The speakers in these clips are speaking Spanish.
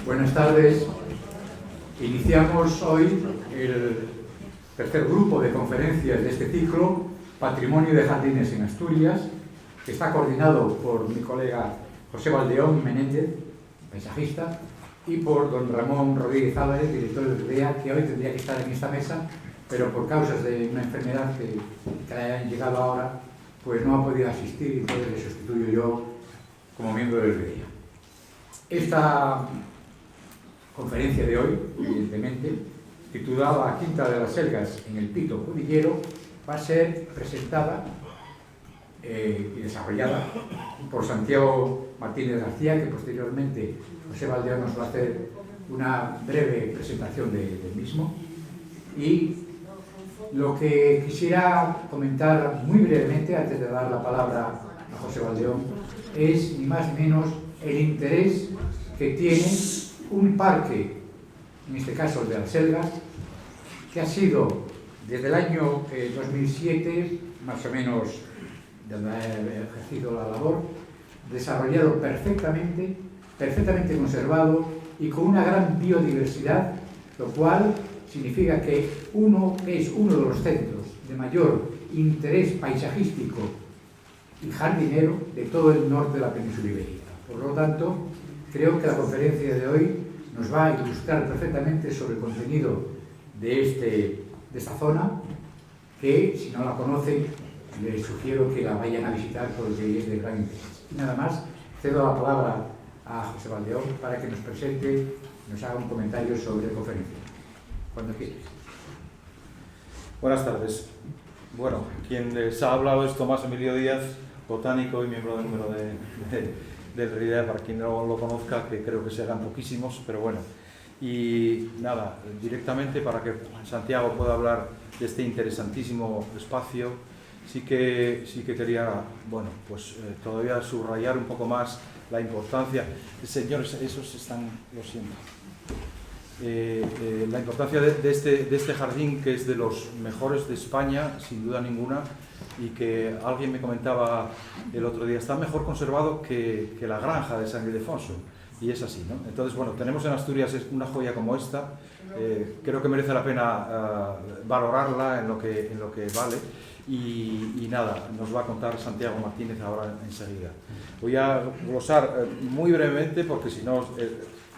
Buenas tardes. Iniciamos hoy el tercer grupo de conferencias de este ciclo, Patrimonio de Jardines en Asturias, que está coordinado por mi colega José Valdeón Menéndez, paisajista, y por don Ramón Rodríguez Álvarez, director de RIDEA, que hoy tendría que estar en esta mesa, pero por causas de una enfermedad que le hayan llegado ahora, pues no ha podido asistir y entonces le sustituyo yo como miembro del RIDEA. Esta conferencia de hoy, evidentemente, titulada Quinta de las Selgas en el Pito Cudillero, va a ser presentada y desarrollada por Santiago Martínez García, que posteriormente José Valdeón nos va a hacer una breve presentación del mismo. Y lo que quisiera comentar muy brevemente, antes de dar la palabra a José Valdeón, es ni más ni menos el interés que tiene un parque, en este caso el de las Selgas, que ha sido desde el año 2007, más o menos, donde ha ejercido la labor, desarrollado perfectamente conservado y con una gran biodiversidad, lo cual significa que es uno de los centros de mayor interés paisajístico y jardinero de todo el norte de la península ibérica. Por lo tanto, creo que la conferencia de hoy nos va a ilustrar perfectamente sobre el contenido de esta zona, que si no la conocen, les sugiero que la vayan a visitar porque es de gran interés. Y nada más, cedo la palabra a José Valdeón para que nos presente, nos haga un comentario sobre la conferencia. Cuando quieras. Buenas tardes. Bueno, quien les ha hablado es Tomás Emilio Díaz, botánico y miembro del número del RIDEA, para quien no lo conozca, que creo que se hagan poquísimos, pero bueno. Y nada, directamente para que Santiago pueda hablar de este interesantísimo espacio, sí que quería, bueno, pues todavía subrayar un poco más la importancia. Señores, esos están, lo siento. La importancia de este jardín, que es de los mejores de España, sin duda ninguna, y que alguien me comentaba el otro día, está mejor conservado que la granja de San Ildefonso, y es así, ¿no? Entonces, bueno, tenemos en Asturias una joya como esta, creo que merece la pena valorarla en lo que vale, y nada, nos va a contar Santiago Martínez ahora enseguida. Voy a glosar muy brevemente, porque si no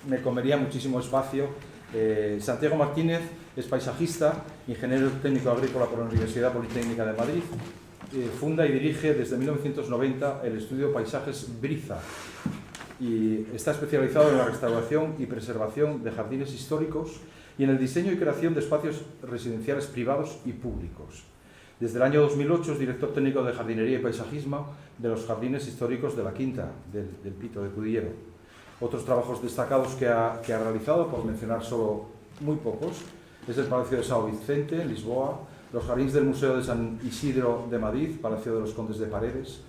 me comería muchísimo espacio. Santiago Martínez es paisajista, ingeniero técnico agrícola por la Universidad Politécnica de Madrid. Funda y dirige desde 1990 el estudio Paisajes Briza y está especializado en la restauración y preservación de jardines históricos y en el diseño y creación de espacios residenciales privados y públicos. Desde el año 2008 es director técnico de jardinería y paisajismo de los jardines históricos de la Quinta del Pito de Cudillero. Otros trabajos destacados que ha realizado, por mencionar solo muy pocos, es el Palacio de São Vicente, en Lisboa, los jardines del Museo de San Isidro de Madrid, Palacio de los Condes de Paredes,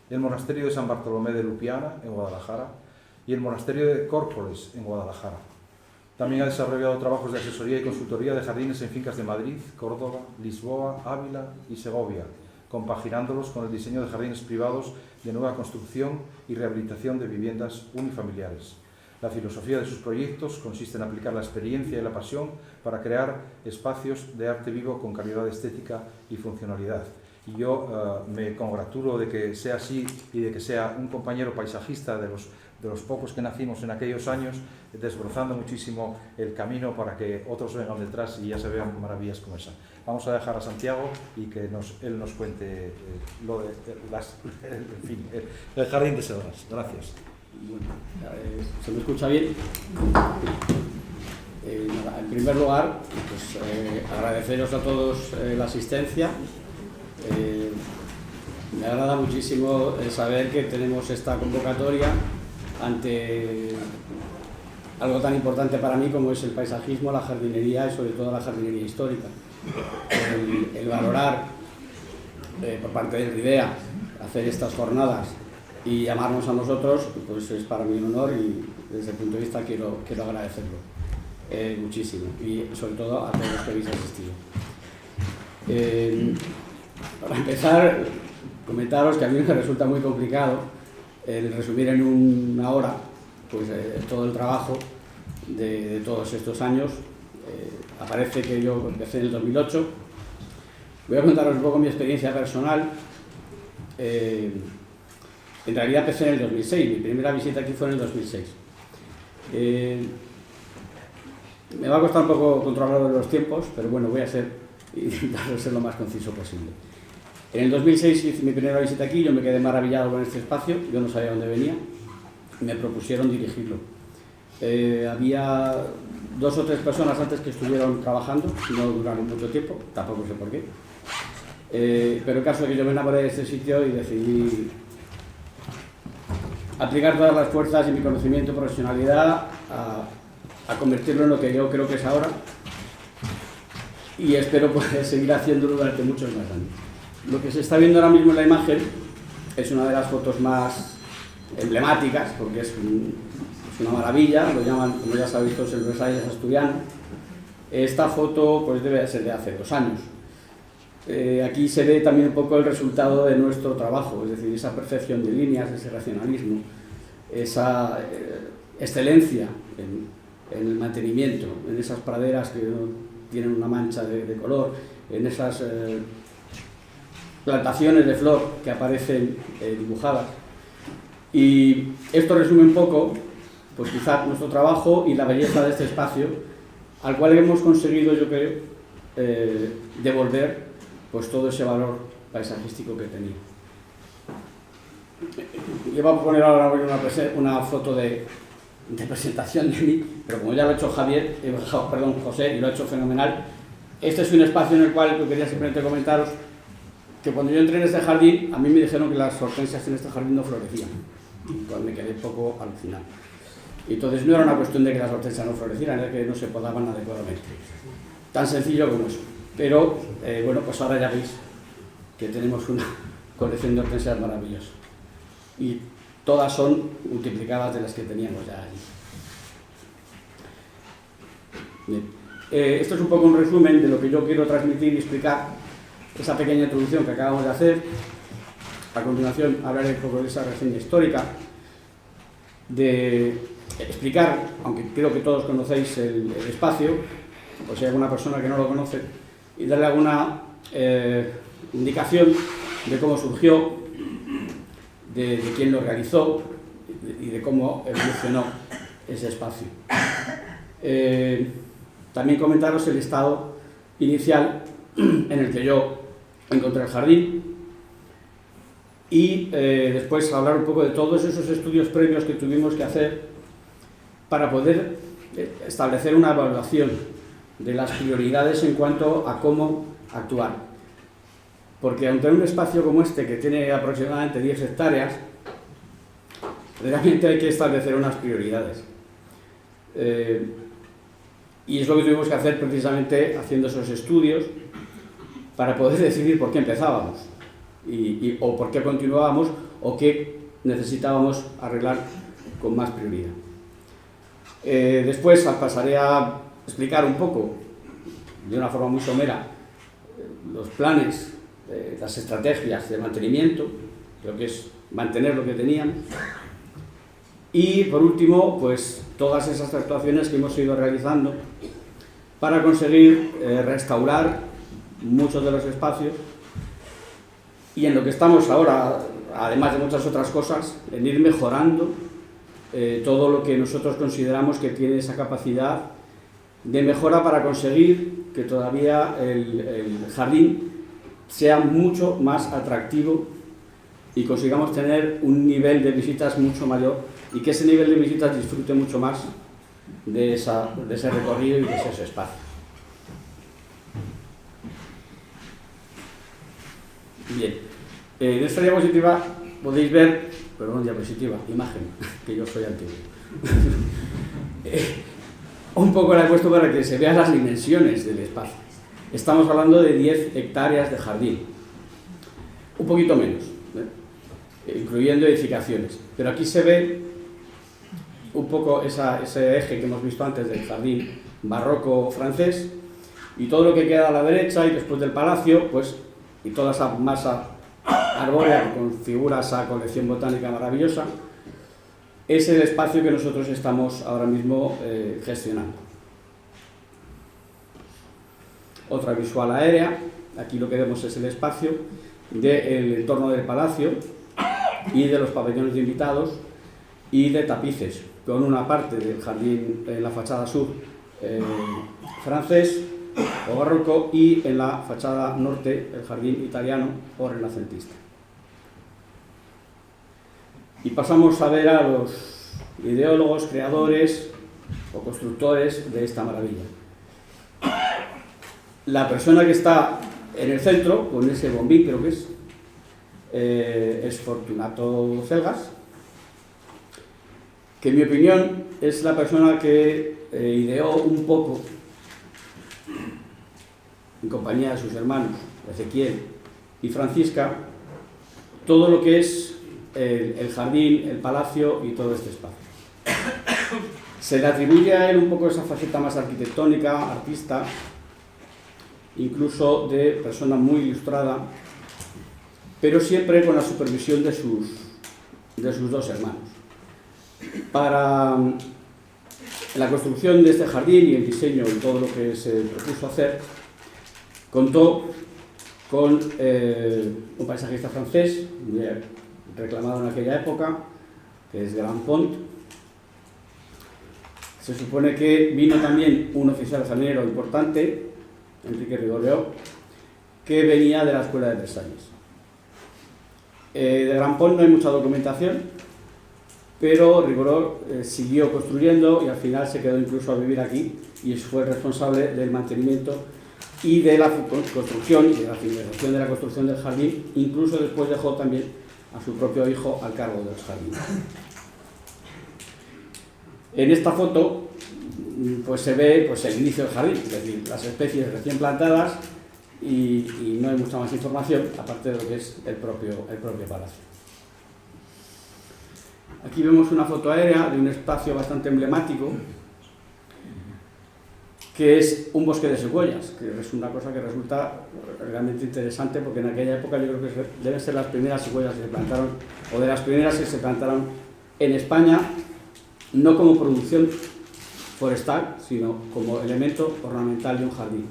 el Monasterio de San Bartolomé de Lupiana, en Guadalajara, y el Monasterio de Córcoles, en Guadalajara. También ha desarrollado trabajos de asesoría y consultoría de jardines en fincas de Madrid, Córdoba, Lisboa, Ávila y Segovia, compaginándolos con el diseño de jardines privados de nueva construcción y rehabilitación de viviendas unifamiliares. La filosofía de sus proyectos consiste en aplicar la experiencia y la pasión para crear espacios de arte vivo con calidad estética y funcionalidad. Y yo me congratulo de que sea así y de que sea un compañero paisajista de los pocos que nacimos en aquellos años, desbrozando muchísimo el camino para que otros vengan detrás y ya se vean maravillas como esa. Vamos a dejar a Santiago y que él nos cuente el jardín de Selgas. Gracias. Bueno, ¿se me escucha bien? En primer lugar, pues, agradeceros a todos la asistencia. Me agrada muchísimo saber que tenemos esta convocatoria ante algo tan importante para mí como es el paisajismo, la jardinería y sobre todo la jardinería histórica. El valorar por parte del RIDEA hacer estas jornadas y llamarnos a nosotros, pues es para mí un honor y desde el punto de vista quiero agradecerlo muchísimo y sobre todo a todos los que habéis asistido. Para empezar, comentaros que a mí me resulta muy complicado el resumir en una hora pues todo el trabajo de todos estos años. Aparece que yo empecé en el 2008. Voy a contaros un poco mi experiencia personal. En realidad empecé en el 2006, mi primera visita aquí fue en el 2006. Me va a costar un poco controlar los tiempos, pero bueno, voy a intentar ser lo más conciso posible. En el 2006 hice mi primera visita aquí, yo me quedé maravillado con este espacio, yo no sabía dónde venía, me propusieron dirigirlo. Había 2 o 3 personas antes que estuvieron trabajando, no duraron mucho tiempo, tampoco sé por qué. Pero el caso es que yo me enamoré de este sitio y decidí aplicar todas las fuerzas y mi conocimiento y profesionalidad a convertirlo en lo que yo creo que es ahora, y espero poder seguir haciéndolo durante muchos más años. Lo que se está viendo ahora mismo en la imagen es una de las fotos más emblemáticas, porque es una maravilla, lo llaman, como ya sabéis todos, el Versalles asturiano. Esta foto pues debe ser de hace 2 años. Aquí se ve también un poco el resultado de nuestro trabajo, es decir, esa perfección de líneas, ese racionalismo, esa excelencia en el mantenimiento, en esas praderas que no tienen una mancha de color, en esas plantaciones de flor que aparecen dibujadas. Y esto resume un poco, pues quizá nuestro trabajo y la belleza de este espacio, al cual hemos conseguido, yo creo, devolver pues todo ese valor paisajístico que tenía. Yo voy a poner ahora una foto de presentación de mí, pero como ya lo ha hecho José, y lo ha hecho fenomenal. Este es un espacio en el cual yo quería simplemente comentaros que cuando yo entré en este jardín, a mí me dijeron que las hortensias en este jardín no florecían, pues me quedé un poco alucinado. Y entonces no era una cuestión de que las hortensias no florecieran, era que no se podaban adecuadamente. Tan sencillo como eso. Pero, bueno, pues ahora ya veis que tenemos una colección de hortensias maravillosas. Y todas son multiplicadas de las que teníamos ya allí. Bien. Esto es un poco un resumen de lo que yo quiero transmitir y explicar, esa pequeña introducción que acabamos de hacer. A continuación hablaré un poco de esa reseña histórica, de explicar, aunque creo que todos conocéis el espacio, o si hay alguna persona que no lo conoce, y darle alguna indicación de cómo surgió, de quién lo realizó y de cómo evolucionó ese espacio. También comentaros el estado inicial en el que yo encontré el jardín y después hablar un poco de todos esos estudios previos que tuvimos que hacer para poder establecer una evaluación de las prioridades en cuanto a cómo actuar. Porque aunque en un espacio como este, que tiene aproximadamente 10 hectáreas, realmente hay que establecer unas prioridades. Y es lo que tuvimos que hacer precisamente haciendo esos estudios para poder decidir por qué empezábamos, o por qué continuábamos, o qué necesitábamos arreglar con más prioridad. Después pasaré a explicar un poco, de una forma muy somera, los planes, las estrategias de mantenimiento, lo que es mantener lo que teníamos. Y por último, pues todas esas actuaciones que hemos ido realizando para conseguir restaurar muchos de los espacios, y en lo que estamos ahora, además de muchas otras cosas, en ir mejorando todo lo que nosotros consideramos que tiene esa capacidad de mejora para conseguir que todavía el jardín sea mucho más atractivo y consigamos tener un nivel de visitas mucho mayor, y que ese nivel de visitas disfrute mucho más de ese recorrido y de ese espacio. Bien, en esta diapositiva podéis ver, imagen, que yo soy antiguo. Un poco la he puesto para que se vean las dimensiones del espacio. Estamos hablando de 10 hectáreas de jardín, un poquito menos, incluyendo edificaciones. Pero aquí se ve un poco ese eje que hemos visto antes del jardín barroco francés, y todo lo que queda a la derecha y después del palacio, pues, y toda esa masa arbórea que configura esa colección botánica maravillosa. es el espacio que nosotros estamos ahora mismo gestionando. Otra visual aérea, aquí lo que vemos es el espacio del entorno del palacio y de los pabellones de invitados y de tapices, con una parte del jardín en la fachada sur francés o barroco y en la fachada norte el jardín italiano o renacentista. Y pasamos a ver a los ideólogos, creadores o constructores de esta maravilla. La persona que está en el centro, con ese bombín creo que es Fortunato Celgas, que en mi opinión es la persona que ideó un poco, en compañía de sus hermanos Ezequiel y Francisca, todo lo que es el jardín, el palacio y todo este espacio. Se le atribuye a él un poco esa faceta más arquitectónica, artista, incluso de persona muy ilustrada, pero siempre con la supervisión de sus dos hermanos. Para la construcción de este jardín y el diseño y todo lo que se propuso hacer, contó con un paisajista francés, reclamado en aquella época, que es Grandpont. Se supone que vino también un oficial jardinero importante, Enrique Rigolleau, que venía de la escuela de Versalles. De Grandpont no hay mucha documentación, pero Rigolleau siguió construyendo y al final se quedó incluso a vivir aquí y fue responsable del mantenimiento y de la construcción y de la finalización de la construcción del jardín. Incluso después dejó también a su propio hijo al cargo de los jardines. En esta foto pues se ve pues, el inicio del jardín, es decir, las especies recién plantadas y no hay mucha más información aparte de lo que es el propio palacio. Aquí vemos una foto aérea de un espacio bastante emblemático que es un bosque de secuoyas, que es una cosa que resulta realmente interesante porque en aquella época yo creo que deben ser las primeras secuoyas que se plantaron o de las primeras que se plantaron en España, no como producción forestal, sino como elemento ornamental de un jardín.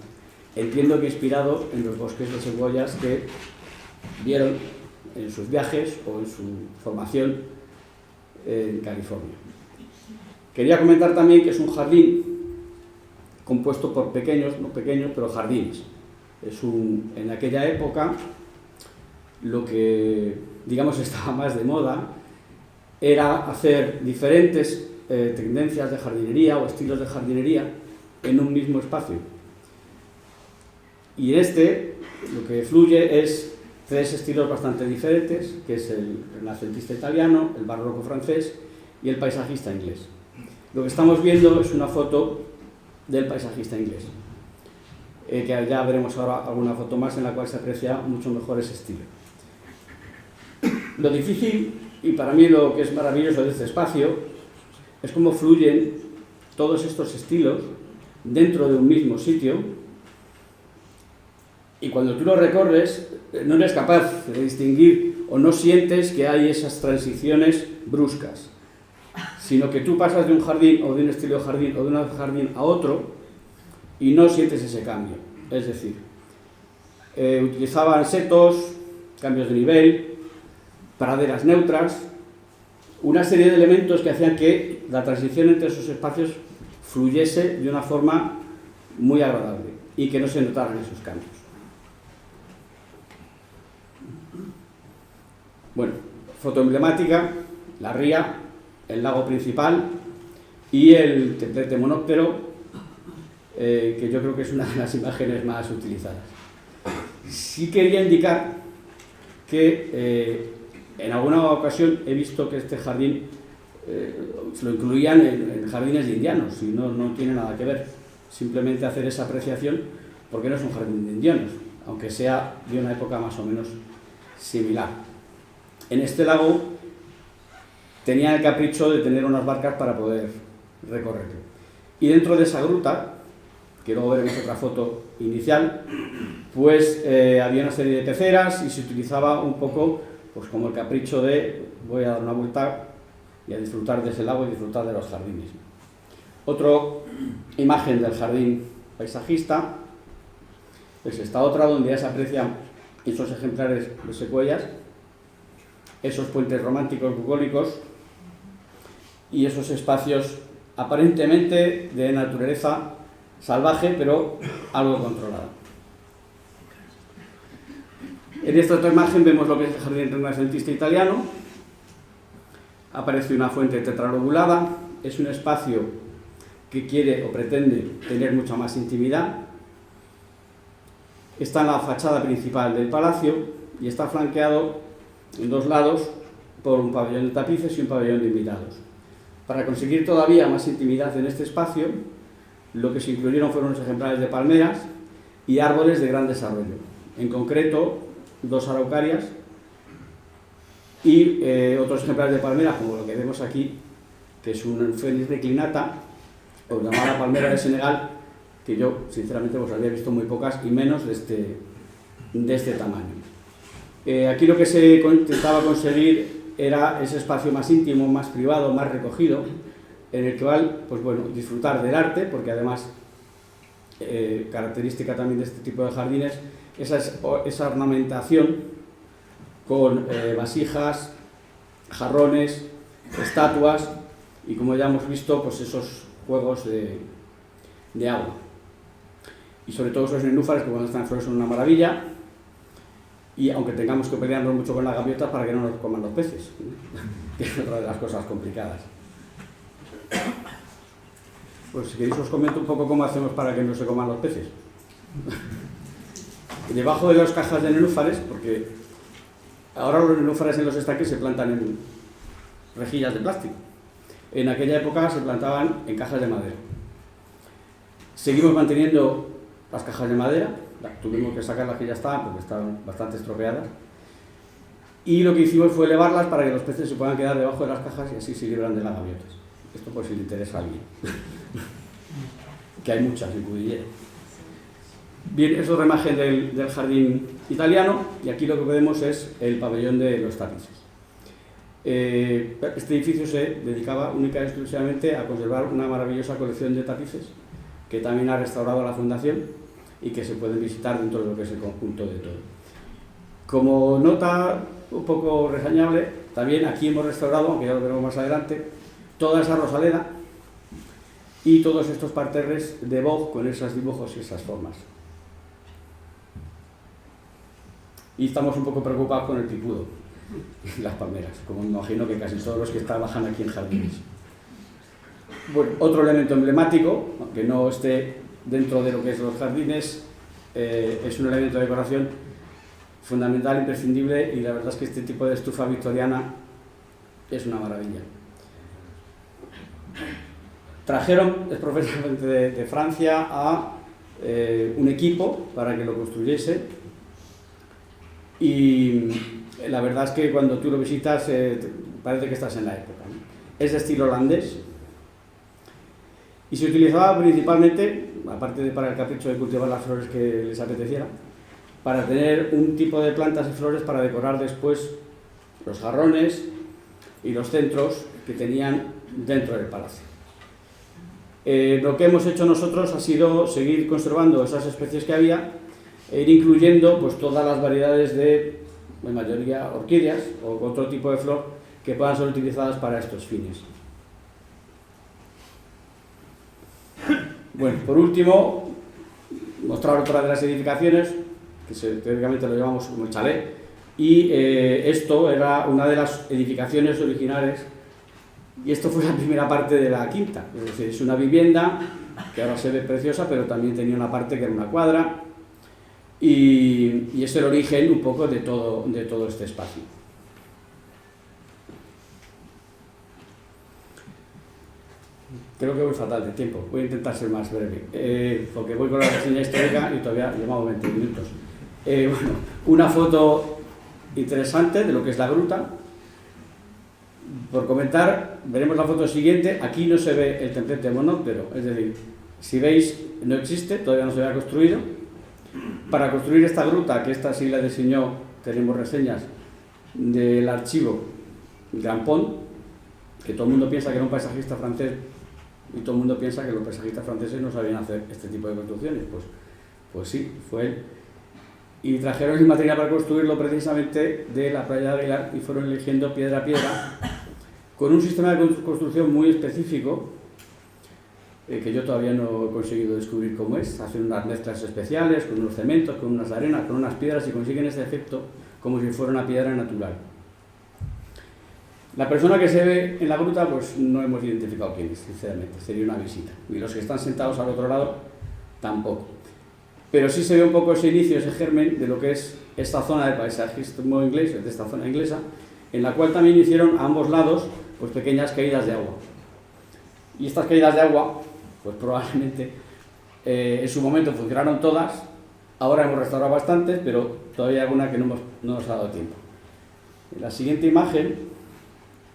Entiendo que inspirado en los bosques de secuoyas que vieron en sus viajes o en su formación en California. Quería comentar también que es un jardín compuesto por pequeños, no pequeños, pero jardines. En aquella época lo que, digamos, estaba más de moda era hacer diferentes tendencias de jardinería o estilos de jardinería en un mismo espacio. Y lo que fluye es tres estilos bastante diferentes, que es el renacentista italiano, el barroco francés y el paisajista inglés. Lo que estamos viendo es una foto del paisajista inglés, que ya veremos ahora alguna foto más en la cual se aprecia mucho mejor ese estilo. Lo difícil, y para mí lo que es maravilloso de este espacio, es cómo fluyen todos estos estilos dentro de un mismo sitio, y cuando tú lo recorres no eres capaz de distinguir o no sientes que hay esas transiciones bruscas, sino que tú pasas de un jardín o de un estilo de jardín o de un jardín a otro y no sientes ese cambio. Es decir, utilizaban setos, cambios de nivel, praderas neutras, una serie de elementos que hacían que la transición entre esos espacios fluyese de una forma muy agradable y que no se notaran esos cambios. Bueno, foto emblemática, la ría, el lago principal y el templete monóptero, que yo creo que es una de las imágenes más utilizadas. Sí quería indicar que en alguna ocasión he visto que este jardín se lo incluían en jardines de indianos y no tiene nada que ver, simplemente hacer esa apreciación porque no es un jardín de indianos, aunque sea de una época más o menos similar. En este lago tenía el capricho de tener unas barcas para poder recorrerlo. Y dentro de esa gruta, que luego veremos otra foto inicial, pues había una serie de peceras y se utilizaba un poco pues como el capricho de voy a dar una vuelta y a disfrutar de ese lago y disfrutar de los jardines. Otra imagen del jardín paisajista es esta otra, donde ya se aprecian esos ejemplares de secuoyas, esos puentes románticos bucólicos y esos espacios aparentemente de naturaleza salvaje, pero algo controlada. En esta otra imagen vemos lo que es el jardín renacentista italiano. Aparece una fuente tetralobulada, es un espacio que quiere o pretende tener mucha más intimidad. Está en la fachada principal del palacio y está flanqueado en dos lados por un pabellón de tapices y un pabellón de invitados. Para conseguir todavía más intimidad en este espacio, lo que se incluyeron fueron los ejemplares de palmeras y árboles de gran desarrollo. En concreto, 2 araucarias y otros ejemplares de palmeras, como lo que vemos aquí, que es un Felis declinata, o llamada palmera de Senegal, que yo, sinceramente, pues había visto muy pocas y menos de este tamaño. Aquí lo que se intentaba conseguir era ese espacio más íntimo, más privado, más recogido, en el que pues bueno, disfrutar del arte, porque además, característica también de este tipo de jardines, esa ornamentación con vasijas, jarrones, estatuas y, como ya hemos visto, pues esos juegos de agua. Y sobre todo esos nenúfares que cuando están en flores son una maravilla, y aunque tengamos que pelearnos mucho con las gaviotas para que no nos coman los peces, que es otra de las cosas complicadas. Pues si queréis os comento un poco cómo hacemos para que no se coman los peces. Debajo de las cajas de nenúfares, porque ahora los nenúfares en los estanques se plantan en rejillas de plástico. En aquella época se plantaban en cajas de madera. Seguimos manteniendo las cajas de madera, tuvimos que sacar las que ya estaban porque estaban bastante estropeadas. Y lo que hicimos fue elevarlas para que los peces se puedan quedar debajo de las cajas y así se libran de las gaviotas. Esto por si le interesa a alguien. Que hay muchas en Cudillera. Bien, eso es otra imagen del jardín italiano, y aquí lo que vemos es el pabellón de los tapices. Este edificio se dedicaba única y exclusivamente a conservar una maravillosa colección de tapices que también ha restaurado la Fundación y que se pueden visitar dentro de lo que es el conjunto de todo. Como nota un poco reseñable, también aquí hemos restaurado, aunque ya lo veremos más adelante, toda esa rosaleda y todos estos parterres de boj con esos dibujos y esas formas. Y estamos un poco preocupados con el picudo y las palmeras, como me imagino que casi todos los que trabajan aquí en jardines. Bueno, otro elemento emblemático, aunque no esté dentro de lo que es los jardines, es un elemento de decoración fundamental, imprescindible, y la verdad es que este tipo de estufa victoriana es una maravilla. Trajeron exprofesamente de Francia a un equipo para que lo construyese, y la verdad es que cuando tú lo visitas parece que estás en la época, ¿no? Es de estilo holandés y se utilizaba principalmente, aparte de para el capricho de cultivar las flores que les apeteciera, para tener un tipo de plantas y flores para decorar después los jarrones y los centros que tenían dentro del palacio. Lo que hemos hecho nosotros ha sido seguir conservando esas especies que había e ir incluyendo pues todas las variedades de, en mayoría, orquídeas o otro tipo de flor que puedan ser utilizadas para estos fines. Bueno, por último, mostrar otra de las edificaciones, que teóricamente lo llamamos como el chalet, y esto era una de las edificaciones originales, y esto fue la primera parte de la quinta, es decir, es una vivienda que ahora se ve preciosa, pero también tenía una parte que era una cuadra, y es el origen un poco de todo este espacio. Creo que voy fatal de tiempo, voy a intentar ser más breve, porque voy con la reseña histórica y todavía llevamos 20 minutos. Bueno, una foto interesante de lo que es la gruta. Por comentar, veremos la foto siguiente. Aquí no se ve el templete monóptero, es decir, si veis, no existe, todavía no se había construido. Para construir esta gruta, que esta sí la diseñó, tenemos reseñas del archivo Grampón, que todo el mundo piensa que era un paisajista francés y todo el mundo piensa que los paisajistas franceses no sabían hacer este tipo de construcciones. Pues sí, fue él. Y trajeron el material para construirlo precisamente de la playa de Aguilar y fueron eligiendo piedra a piedra con un sistema de construcción muy específico que yo todavía no he conseguido descubrir cómo es. Hacen unas mezclas especiales con unos cementos, con unas arenas, con unas piedras y consiguen ese efecto como si fuera una piedra natural. La persona que se ve en la gruta, pues no hemos identificado quién es, sinceramente, sería una visita. Y los que están sentados al otro lado, tampoco. Pero sí se ve un poco ese inicio, ese germen de lo que es esta zona de paisajismo inglés, de esta zona inglesa, en la cual también hicieron a ambos lados pues pequeñas caídas de agua. Y estas caídas de agua, pues probablemente en su momento funcionaron todas, ahora hemos restaurado bastantes, pero todavía hay alguna que no nos ha dado tiempo. En la siguiente imagen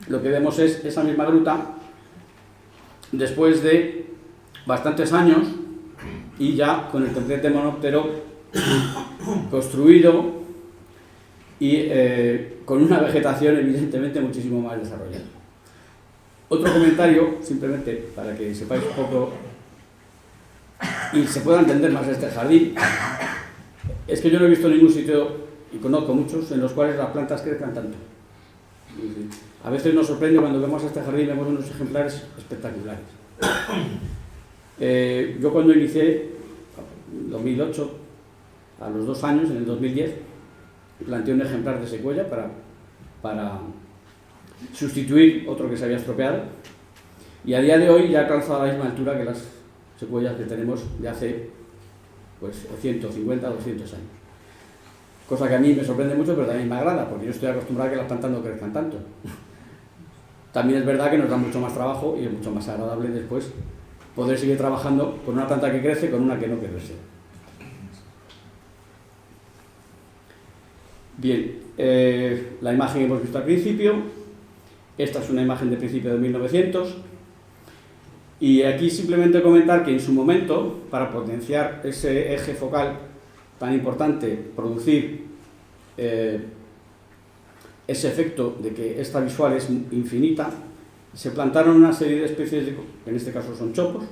lo que vemos es esa misma gruta después de bastantes años y ya con el templete monóptero construido y con una vegetación evidentemente muchísimo más desarrollada. Otro comentario, simplemente para que sepáis un poco y se pueda entender más este jardín, es que yo no he visto ningún sitio, y conozco muchos, en los cuales las plantas crezcan tanto. A veces nos sorprende cuando vemos este jardín, vemos unos ejemplares espectaculares. Yo cuando inicié, en 2008, a los 2 años, en el 2010, planté un ejemplar de secuoya para sustituir otro que se había estropeado, y a día de hoy ya ha alcanzado a la misma altura que las secuoyas que tenemos de hace pues 150 o 200 años. Cosa que a mí me sorprende mucho, pero también me agrada, porque yo estoy acostumbrado a que las plantas no crezcan tanto. También es verdad que nos da mucho más trabajo y es mucho más agradable después poder seguir trabajando con una planta que crece con una que no crece. Bien, la imagen que hemos visto al principio, esta es una imagen de principio de 1900, y aquí simplemente comentar que en su momento, para potenciar ese eje focal tan importante, producir ese efecto de que esta visual es infinita, se plantaron una serie de especies, en este caso son chopos,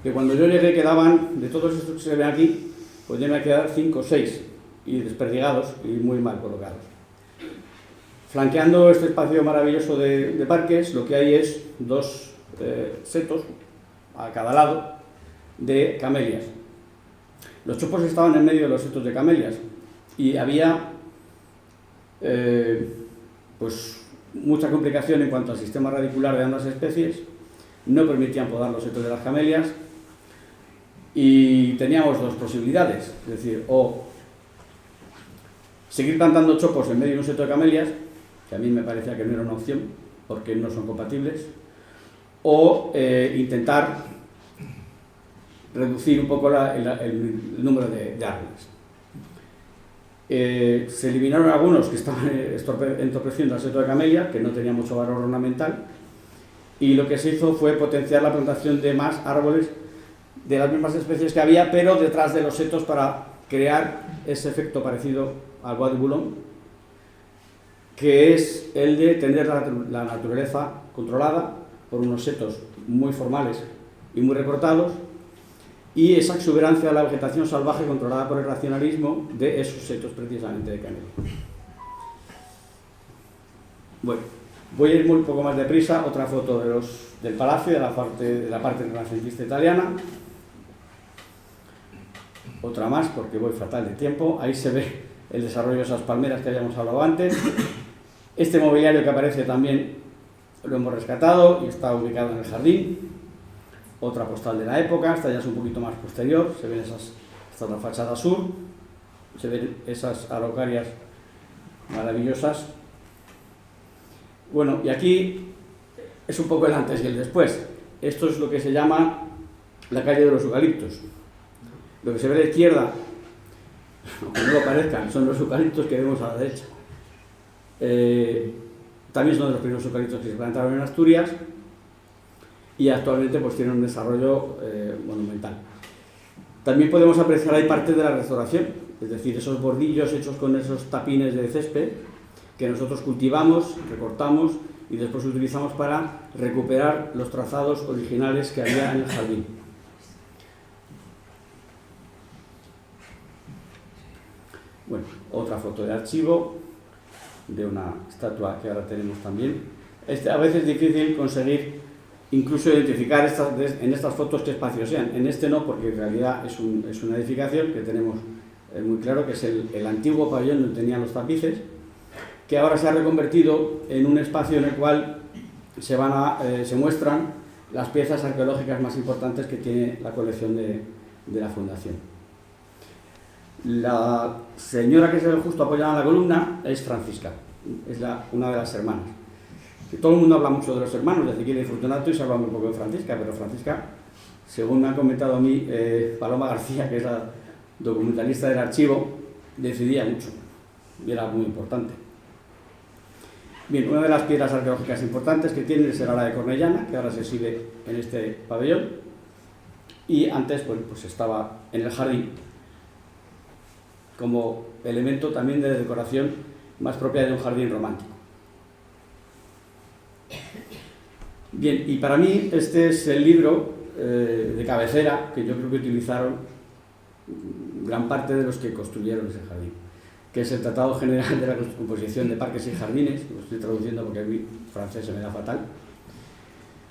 que cuando yo llegué quedaban, de todos estos que se ven aquí, pues ya me quedaban 5 o 6, y desperdigados y muy mal colocados. Flanqueando este espacio maravilloso de parques, lo que hay es 2 setos a cada lado de camelias. Los chopos estaban en medio de los setos de camelias y había pues mucha complicación en cuanto al sistema radicular de ambas especies, no permitían podar los setos de las camelias y teníamos 2 posibilidades, es decir, o seguir plantando chopos en medio de un seto de camelias, que a mí me parecía que no era una opción porque no son compatibles, o intentar reducir un poco el número de árboles. Se eliminaron algunos que estaban entorpeciendo el seto de camelia, que no tenía mucho valor ornamental, y lo que se hizo fue potenciar la plantación de más árboles de las mismas especies que había, pero detrás de los setos para crear ese efecto parecido al Bois de Boulogne, que es el de tener la naturaleza controlada por unos setos muy formales y muy recortados, y esa exuberancia de la vegetación salvaje controlada por el racionalismo de esos setos precisamente de canela. Bueno, voy a ir muy poco más deprisa. Otra foto del palacio, de la parte renacentista italiana. Otra más, porque voy fatal de tiempo. Ahí se ve el desarrollo de esas palmeras que habíamos hablado antes. Este mobiliario que aparece también lo hemos rescatado y está ubicado en el jardín. Otra postal de la época, esta ya es un poquito más posterior, se ven esta es la fachada sur, se ven esas araucarias maravillosas. Bueno, y aquí es un poco el antes y el después. Esto es lo que se llama la calle de los eucaliptos. Lo que se ve a la izquierda, aunque no lo parezcan, son los eucaliptos que vemos a la derecha. También son de los primeros eucaliptos que se plantaron en Asturias, y actualmente pues tiene un desarrollo monumental. También podemos apreciar ahí parte de la restauración, es decir, esos bordillos hechos con esos tapines de césped que nosotros cultivamos, recortamos y después utilizamos para recuperar los trazados originales que había en el jardín. Bueno, otra foto de archivo de una estatua que ahora tenemos también. A veces es difícil conseguir incluso identificar en estas fotos qué espacios sean. En este no, porque en realidad es una edificación que tenemos muy claro, que es el antiguo pabellón donde tenían los tapices, que ahora se ha reconvertido en un espacio en el cual se muestran las piezas arqueológicas más importantes que tiene la colección de la Fundación. La señora que se ve justo apoyada en la columna es Francisca, es una de las hermanas. Todo el mundo habla mucho de los hermanos, de Ezequiel y Fortunato, y se habla muy poco de Francisca, pero Francisca, según me ha comentado a mí Paloma García, que es la documentalista del archivo, decidía mucho, y era muy importante. Bien, una de las piedras arqueológicas importantes que tiene es el ala de Cornellana, que ahora se exhibe en este pabellón, y antes pues estaba en el jardín, como elemento también de decoración más propia de un jardín romántico. Bien, y para mí este es el libro de cabecera que yo creo que utilizaron gran parte de los que construyeron ese jardín, que es el Tratado General de la Composición de Parques y Jardines, lo estoy traduciendo porque a mí francés se me da fatal,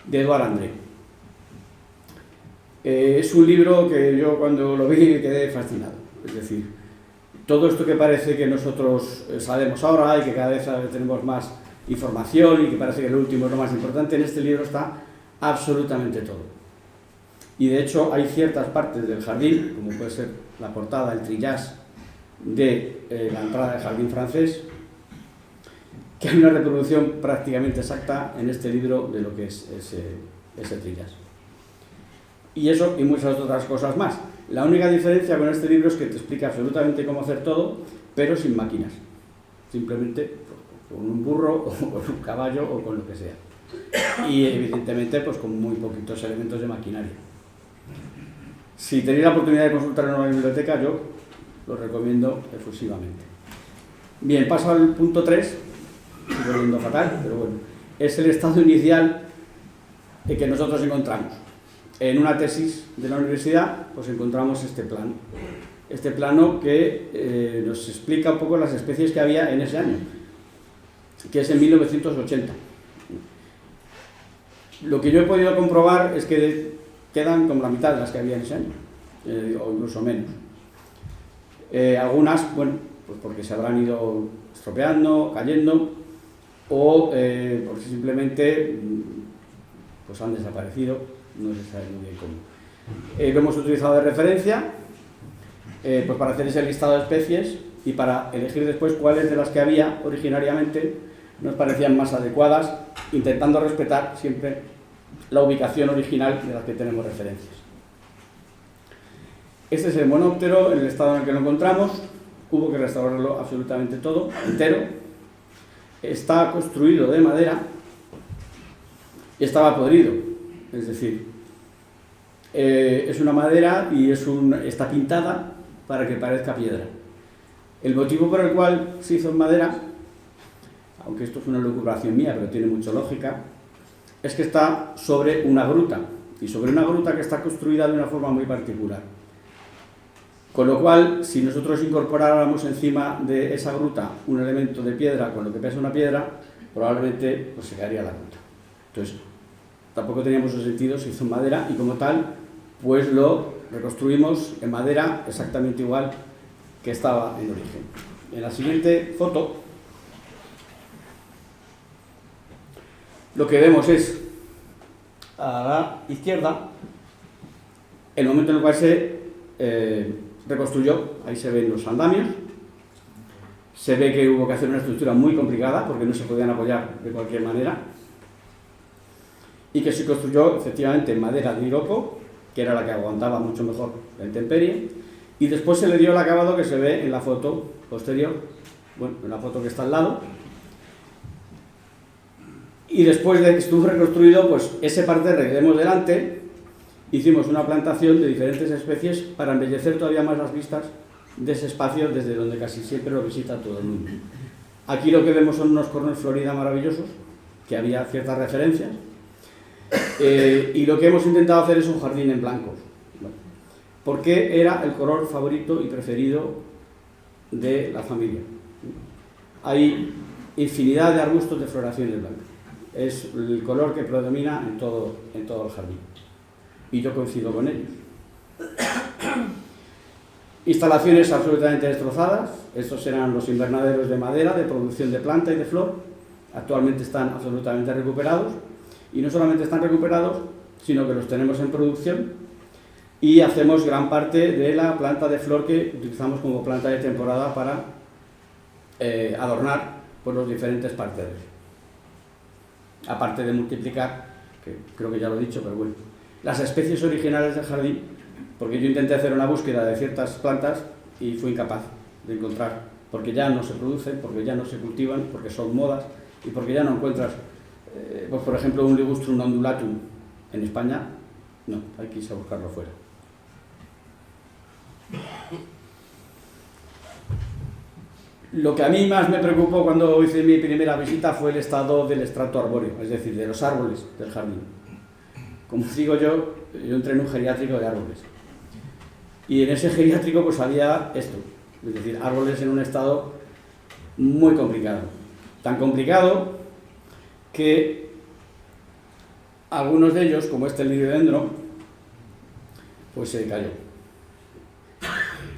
de Édouard André. Es un libro que yo cuando lo vi me quedé fascinado, es decir, todo esto que parece que nosotros sabemos ahora y que cada vez tenemos más información y que parece que lo último es lo más importante, en este libro está absolutamente todo. Y de hecho hay ciertas partes del jardín, como puede ser la portada, el trillage de la entrada del jardín francés, que hay una reproducción prácticamente exacta en este libro de lo que es ese trillage. Y eso y muchas otras cosas más. La única diferencia con este libro es que te explica absolutamente cómo hacer todo, pero sin máquinas. Simplemente con un burro, o con un caballo, o con lo que sea. Y evidentemente pues con muy poquitos elementos de maquinaria. Si tenéis la oportunidad de consultar en una biblioteca, yo lo recomiendo efusivamente. Bien, paso al punto 3, estoy volviendo fatal, pero bueno, es el estado inicial que nosotros encontramos. En una tesis de la universidad, pues encontramos este plano que nos explica un poco las especies que había en ese año, que es en 1980. Lo que yo he podido comprobar es que quedan como la mitad de las que había en ese año, o incluso menos. Algunas, bueno, pues porque se habrán ido estropeando, cayendo, o porque simplemente pues han desaparecido. No se sabe muy bien cómo. Lo hemos utilizado de referencia pues para hacer ese listado de especies y para elegir después cuáles de las que había originariamente nos parecían más adecuadas, intentando respetar siempre la ubicación original de las que tenemos referencias. Este es el monóptero en el estado en el que lo encontramos. Hubo que restaurarlo absolutamente todo, entero. Está construido de madera y estaba podrido. Es decir, es una madera y está pintada para que parezca piedra. El motivo por el cual se hizo en madera, aunque esto es una elucubración mía, pero tiene mucha lógica, es que está sobre una gruta, y sobre una gruta que está construida de una forma muy particular. Con lo cual, si nosotros incorporáramos encima de esa gruta un elemento de piedra con lo que pesa una piedra, probablemente pues, se caería la gruta. Entonces, tampoco tenía mucho sentido, se hizo en madera y como tal, pues lo reconstruimos en madera exactamente igual que estaba en origen. En la siguiente foto, lo que vemos es, a la izquierda, el momento en el cual se reconstruyó. Ahí se ven los andamios, se ve que hubo que hacer una estructura muy complicada porque no se podían apoyar de cualquier manera, y que se construyó efectivamente en madera de hiroco, que era la que aguantaba mucho mejor la intemperie, y después se le dio el acabado que se ve en la foto posterior, bueno, en la foto que está al lado. Y después de que estuvo reconstruido, pues ese parterre que vemos delante, hicimos una plantación de diferentes especies para embellecer todavía más las vistas de ese espacio desde donde casi siempre lo visita todo el mundo. Aquí lo que vemos son unos cornos Florida maravillosos, que había ciertas referencias. Y lo que hemos intentado hacer es un jardín en blanco, porque era el color favorito y preferido de la familia. Hay infinidad de arbustos de floración en blanco. Es el color que predomina en todo el jardín. Y yo coincido con ellos. Instalaciones absolutamente destrozadas. Estos eran los invernaderos de madera de producción de planta y de flor. Actualmente están absolutamente recuperados. Y no solamente están recuperados, sino que los tenemos en producción. Y hacemos gran parte de la planta de flor que utilizamos como planta de temporada para adornar por los diferentes parterres. Aparte de multiplicar, que creo que ya lo he dicho, pero bueno, las especies originales del jardín, porque yo intenté hacer una búsqueda de ciertas plantas y fui incapaz de encontrar, porque ya no se producen, porque ya no se cultivan, porque son modas y porque ya no encuentras, pues por ejemplo, un Ligustrum undulatum en España, no, hay que irse a buscarlo fuera. Lo que a mí más me preocupó cuando hice mi primera visita fue el estado del estrato arbóreo, es decir, de los árboles del jardín. Como digo yo entré en un geriátrico de árboles. Y en ese geriátrico pues había esto, es decir, árboles en un estado muy complicado. Tan complicado que algunos de ellos, como este liriodendro, pues se cayó,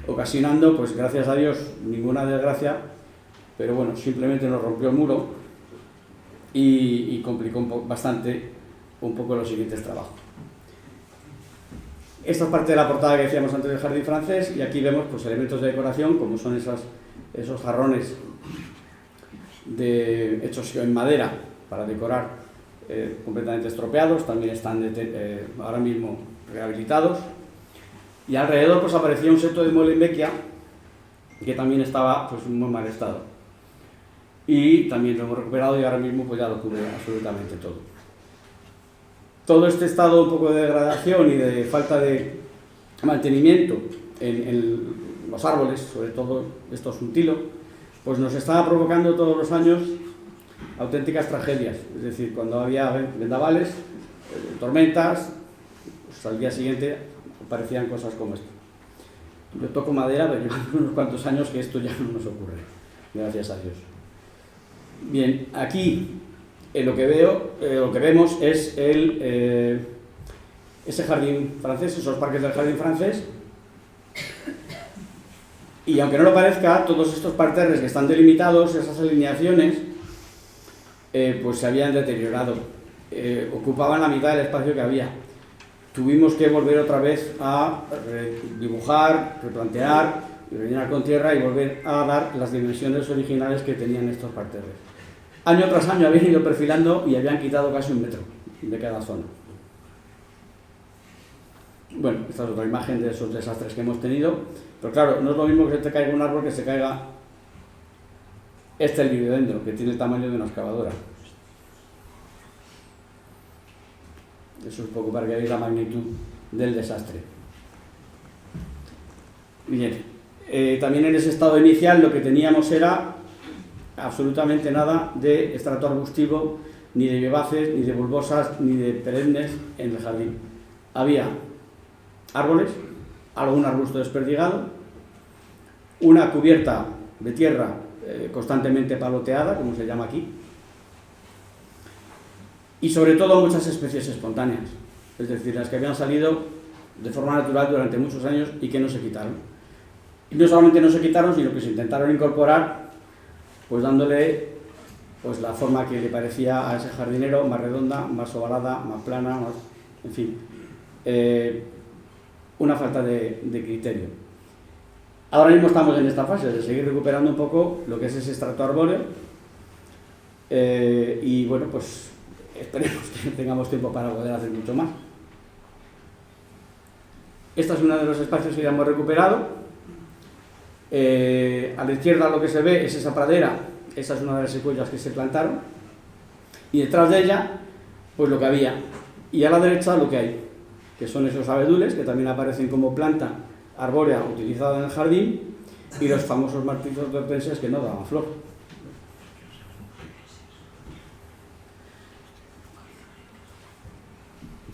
ocasionando, pues gracias a Dios, ninguna desgracia, pero bueno, simplemente nos rompió el muro y complicó bastante un poco los siguientes trabajos. Esta es parte de la portada que decíamos antes del jardín francés, y aquí vemos pues elementos de decoración, como son esos jarrones hechos en madera para decorar, completamente estropeados, también están ahora mismo rehabilitados. Y alrededor pues aparecía un seto de Molenbeekia que también estaba pues en muy mal estado. Y también lo hemos recuperado y ahora mismo pues ya lo cubre absolutamente todo. Todo este estado un poco de degradación y de falta de mantenimiento en los árboles, sobre todo estos untilo, pues nos estaba provocando todos los años auténticas tragedias. Es decir, cuando había vendavales, tormentas, pues al día siguiente parecían cosas como esto. Yo toco madera, pero llevamos unos cuantos años que esto ya no nos ocurre, gracias a Dios. Bien, aquí lo que vemos es ese jardín francés, esos parques del jardín francés, y aunque no lo parezca, todos estos parterres que están delimitados, esas alineaciones, pues se habían deteriorado, ocupaban la mitad del espacio que había. Tuvimos que volver otra vez a dibujar, replantear, rellenar con tierra y volver a dar las dimensiones originales que tenían estos parterres. Año tras año habían ido perfilando y habían quitado casi 1 metro de cada zona. Bueno, esta es otra imagen de esos desastres que hemos tenido, pero claro, no es lo mismo que se te caiga un árbol que se caiga el liriodendro, que tiene el tamaño de una excavadora. Eso es un poco para que veáis la magnitud del desastre. Bien, también en ese estado inicial lo que teníamos era absolutamente nada de estrato arbustivo, ni de vivaces, ni de bulbosas, ni de perennes en el jardín. Había árboles, algún arbusto desperdigado, una cubierta de tierra constantemente paloteada, como se llama aquí, y sobre todo muchas especies espontáneas, es decir, las que habían salido de forma natural durante muchos años y que no se quitaron. Y no solamente no se quitaron, sino que se intentaron incorporar, pues dándole pues la forma que le parecía a ese jardinero, más redonda, más ovalada, más plana, más, en fin, una falta de criterio. Ahora mismo estamos en esta fase de seguir recuperando un poco lo que es ese estrato arbóreo, y bueno, pues esperemos que tengamos tiempo para poder hacer mucho más. Este es uno de los espacios que ya hemos recuperado. A la izquierda lo que se ve es esa pradera, esa es una de las secuelas que se plantaron, y detrás de ella pues lo que había, y a la derecha lo que hay, que son esos abedules que también aparecen como planta arbórea utilizada en el jardín, y los famosos martillos de hortensias que no daban flor.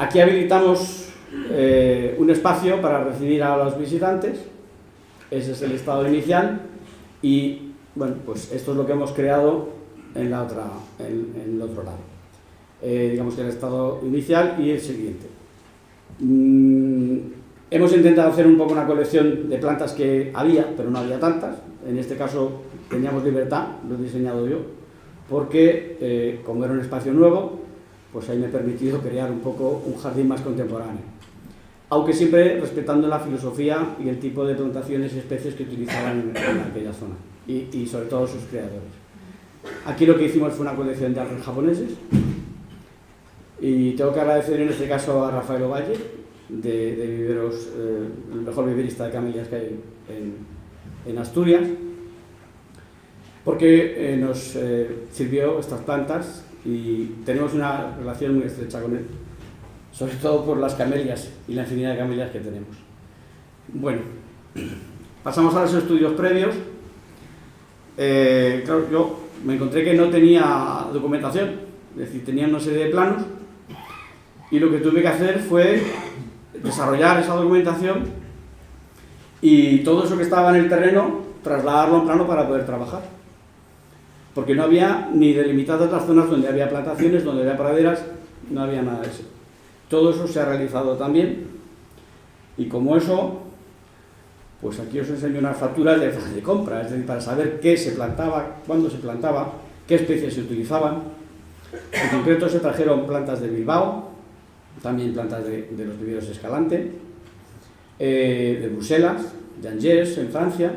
Aquí habilitamos un espacio para recibir a los visitantes. Ese es el estado inicial y bueno, pues esto es lo que hemos creado en el otro lado. Digamos que el estado inicial y el siguiente. Hemos intentado hacer un poco una colección de plantas que había, pero no había tantas. En este caso teníamos libertad, lo he diseñado yo, porque como era un espacio nuevo, pues ahí me he permitido crear un poco un jardín más contemporáneo. Aunque siempre respetando la filosofía y el tipo de plantaciones y especies que utilizaban en aquella zona, y sobre todo sus creadores. Aquí lo que hicimos fue una colección de árboles japoneses, y tengo que agradecer en este caso a Rafael Ovalle, de Viveros, el mejor viverista de camelias que hay en Asturias, porque nos sirvió estas plantas y tenemos una relación muy estrecha con él, sobre todo por las camelias y la infinidad de camelias que tenemos. Bueno, pasamos a los estudios previos. Claro, yo me encontré que no tenía documentación, es decir, tenía una serie de planos, y lo que tuve que hacer fue desarrollar esa documentación y todo eso que estaba en el terreno, trasladarlo a un plano para poder trabajar. Porque no había ni delimitadas las zonas donde había plantaciones, donde había praderas, no había nada de eso. Todo eso se ha realizado también, y como eso, pues aquí os enseño unas facturas de compra, es decir, para saber qué se plantaba, cuándo se plantaba, qué especies se utilizaban. En concreto se trajeron plantas de Bilbao, también plantas de los viveros Escalante, de Bruselas, de Angers, en Francia,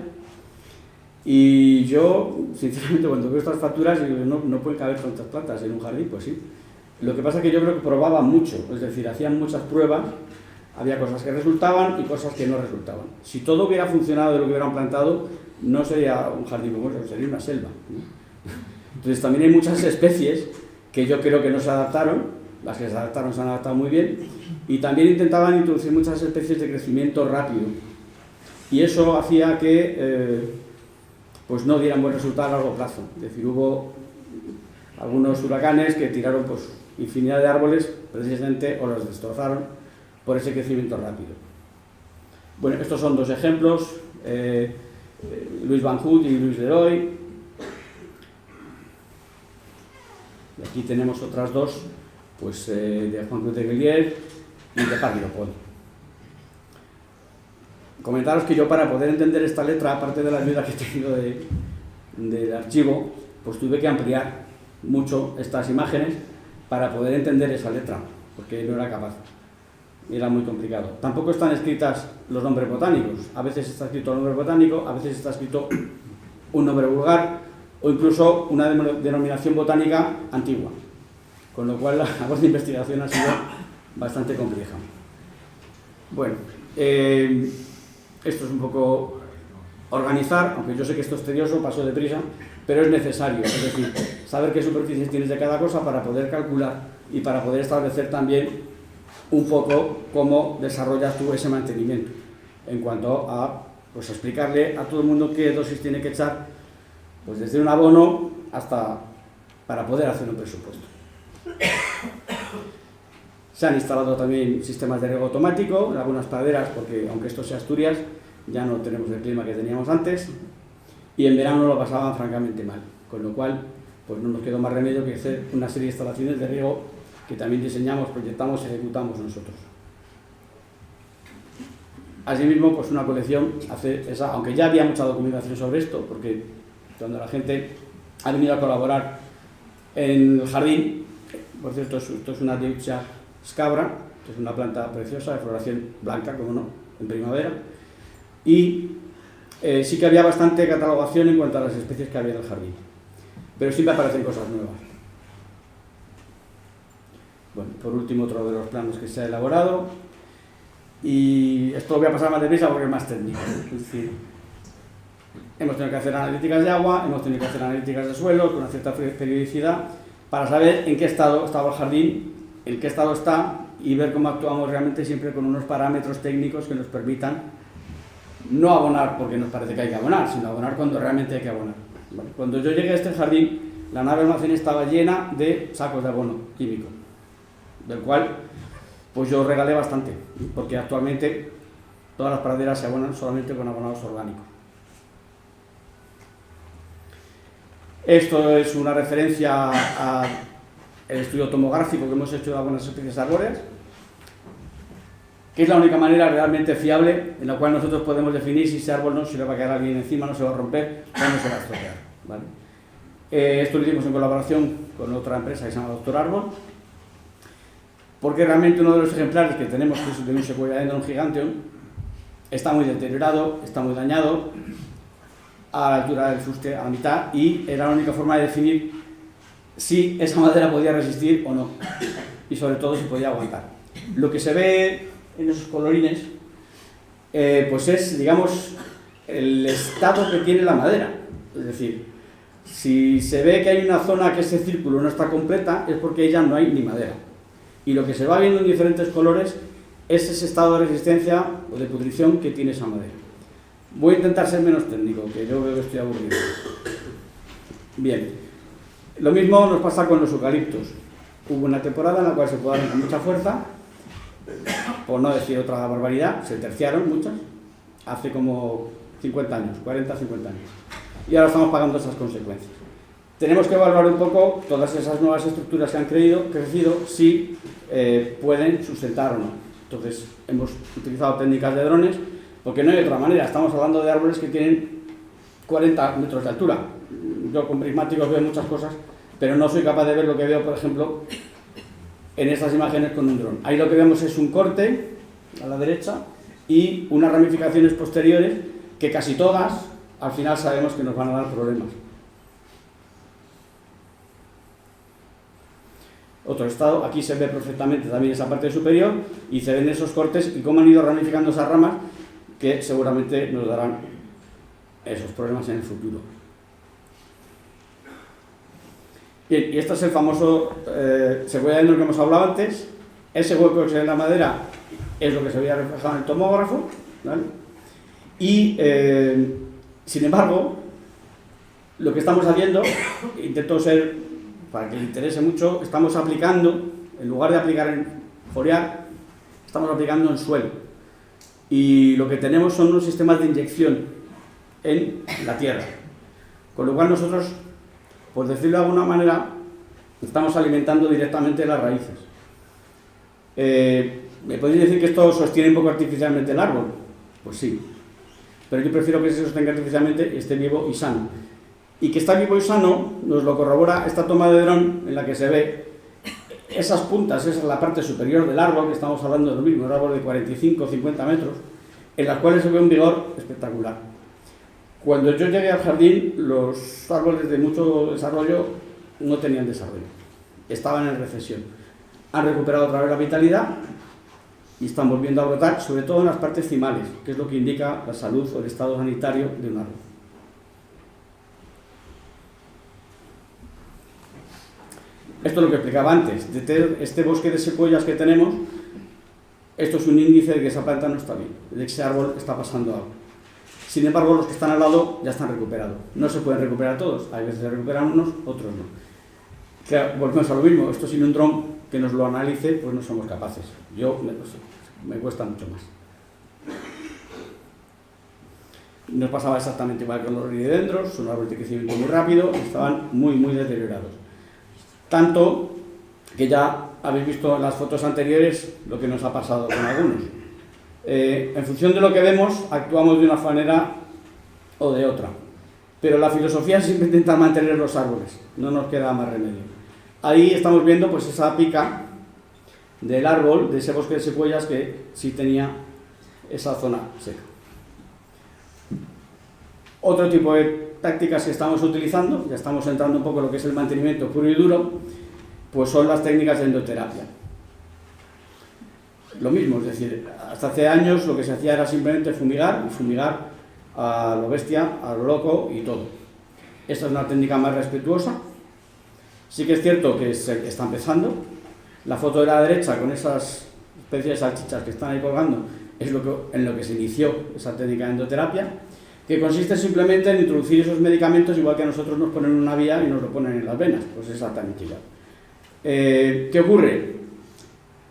y yo, sinceramente, cuando veo estas facturas, digo, no pueden caber tantas plantas en un jardín, pues sí. Lo que pasa es que yo creo que probaban mucho, es decir, hacían muchas pruebas, había cosas que resultaban y cosas que no resultaban. Si todo hubiera funcionado de lo que hubieran plantado, no sería un jardín como eso, sería una selva, ¿no? Entonces también hay muchas especies que yo creo que no se adaptaron. Las que se adaptaron se han adaptado muy bien, y también intentaban introducir muchas especies de crecimiento rápido, y eso hacía que pues no dieran buen resultado a largo plazo. Es decir, hubo algunos huracanes que tiraron pues infinidad de árboles precisamente, o los destrozaron por ese crecimiento rápido. Bueno, estos son dos ejemplos, Luis Van Hout y Luis Leroy, y aquí tenemos otras dos, pues de Juan Cruz de Villiers y de Parry Leopold. Comentaros que yo, para poder entender esta letra, aparte de la ayuda que he tenido del archivo, pues tuve que ampliar mucho estas imágenes para poder entender esa letra, porque no era capaz, era muy complicado. Tampoco están escritas los nombres botánicos, a veces está escrito el nombre botánico, a veces está escrito un nombre vulgar, o incluso una denominación botánica antigua, con lo cual la labor de investigación ha sido bastante compleja. Bueno, esto es un poco organizar, aunque yo sé que esto es tedioso, paso deprisa, pero es necesario, es decir, saber qué superficies tienes de cada cosa para poder calcular y para poder establecer también un poco cómo desarrollas tú ese mantenimiento, en cuanto a pues, explicarle a todo el mundo qué dosis tiene que echar, pues desde un abono hasta para poder hacer un presupuesto. Se han instalado también sistemas de riego automático en algunas praderas, porque aunque esto sea Asturias, ya no tenemos el clima que teníamos antes, y en verano lo pasaban francamente mal, con lo cual pues no nos quedó más remedio que hacer una serie de instalaciones de riego que también diseñamos, proyectamos y ejecutamos nosotros. Asimismo, pues una colección, aunque ya había mucha documentación sobre esto, porque cuando la gente ha venido a colaborar en el jardín, por cierto, esto es una Deutsche Scabra, que es una planta preciosa de floración blanca, como no, en primavera, y sí que había bastante catalogación en cuanto a las especies que había en el jardín, pero siempre aparecen cosas nuevas. Bueno, por último, otro de los planos que se ha elaborado, y esto lo voy a pasar más deprisa porque es más técnico, es decir, hemos tenido que hacer analíticas de agua, hemos tenido que hacer analíticas de suelo con una cierta periodicidad para saber en qué estado estaba el jardín, en qué estado está, y ver cómo actuamos realmente siempre con unos parámetros técnicos que nos permitan no abonar porque nos parece que hay que abonar, sino abonar cuando realmente hay que abonar. Bueno, cuando yo llegué a este jardín, la nave almacén estaba llena de sacos de abono químico, del cual pues yo regalé bastante, porque actualmente todas las praderas se abonan solamente con abonados orgánicos. Esto es una referencia al estudio tomográfico que hemos hecho de algunas especies arbóreas, que es la única manera realmente fiable en la cual nosotros podemos definir si ese árbol no se le va a quedar a alguien encima, no se va a romper o no se va a estropear, ¿vale? Esto lo hicimos en colaboración con otra empresa que se llama Doctor Árbol, porque realmente uno de los ejemplares que tenemos, que es de un Sequoiadendron giganteum, está muy deteriorado, está muy dañado, a la altura del fuste, a la mitad, y era la única forma de definir si esa madera podía resistir o no, y sobre todo si podía aguantar. Lo que se ve en esos colorines, pues es, digamos, el estado que tiene la madera. Es decir, si se ve que hay una zona que ese círculo no está completa, es porque ya no hay ni madera. Y lo que se va viendo en diferentes colores es ese estado de resistencia o de pudrición que tiene esa madera. Voy a intentar ser menos técnico, que yo veo que estoy aburrido. Bien, lo mismo nos pasa con los eucaliptos. Hubo una temporada en la cual se podaron con mucha fuerza, por no decir otra barbaridad, se terciaron muchas, hace como 50 años, 40, 50 años. Y ahora estamos pagando esas consecuencias. Tenemos que evaluar un poco todas esas nuevas estructuras que han crecido, si pueden sustentar o no. Entonces, hemos utilizado técnicas de drones, porque no hay otra manera. Estamos hablando de árboles que tienen 40 metros de altura. Yo con prismáticos veo muchas cosas, pero no soy capaz de ver lo que veo, por ejemplo, en estas imágenes con un dron. Ahí lo que vemos es un corte a la derecha y unas ramificaciones posteriores que casi todas, al final sabemos que nos van a dar problemas. Otro estado, aquí se ve perfectamente también esa parte superior y se ven esos cortes y cómo han ido ramificando esas ramas que seguramente nos darán esos problemas en el futuro. Bien, y este es el famoso Sequoiadendron que hemos hablado antes. Ese hueco que se ve en la madera es lo que se veía reflejado en el tomógrafo, ¿vale? Y, sin embargo, lo que estamos haciendo, intento ser, para que le interese mucho, estamos aplicando, en lugar de aplicar en foliar, estamos aplicando en suelo. Y lo que tenemos son unos sistemas de inyección en la tierra. Con lo cual nosotros, por decirlo de alguna manera, estamos alimentando directamente las raíces. ¿Me podéis decir que esto sostiene un poco artificialmente el árbol? Pues sí. Pero yo prefiero que se sostenga artificialmente y esté vivo y sano. Y que está vivo y sano nos lo corrobora esta toma de dron en la que se ve esas puntas, esa es la parte superior del árbol, que estamos hablando de lo mismo, un árbol de 45 o 50 metros, en las cuales se ve un vigor espectacular. Cuando yo llegué al jardín, los árboles de mucho desarrollo no tenían desarrollo, estaban en recesión. Han recuperado otra vez la vitalidad y están volviendo a brotar, sobre todo en las partes cimales, que es lo que indica la salud o el estado sanitario de un árbol. Esto es lo que explicaba antes, de este bosque de secuoyas que tenemos, esto es un índice de que esa planta no está bien, de que ese árbol está pasando algo. Sin embargo, los que están al lado ya están recuperados. No se pueden recuperar todos, hay veces se recuperan unos, otros no. Claro, volvemos a lo mismo, esto sin un dron que nos lo analice, pues no somos capaces. Yo, me cuesta mucho más. Nos pasaba exactamente igual con los rhododendros, son un árbol de crecimiento muy rápido, estaban muy deteriorados. Tanto que ya habéis visto en las fotos anteriores lo que nos ha pasado con algunos. En función de lo que vemos, actuamos de una manera o de otra. Pero la filosofía es siempre intentar mantener los árboles, no nos queda más remedio. Ahí estamos viendo pues esa pica del árbol, de ese bosque de secuoyas que sí tenía esa zona seca. Otro tipo de tácticas que estamos utilizando, ya estamos entrando un poco en lo que es el mantenimiento puro y duro, pues son las técnicas de endoterapia. Lo mismo, es decir, hasta hace años lo que se hacía era simplemente fumigar, y fumigar a lo bestia, a lo loco y todo. Esta es una técnica más respetuosa. Sí que es cierto que se está empezando. La foto de la derecha con esas especies de salchichas que están ahí colgando es en lo que se inició esa técnica de endoterapia, que consiste simplemente en introducir esos medicamentos igual que a nosotros nos ponen en una vía y nos lo ponen en las venas, pues exactamente igual. ¿Qué ocurre?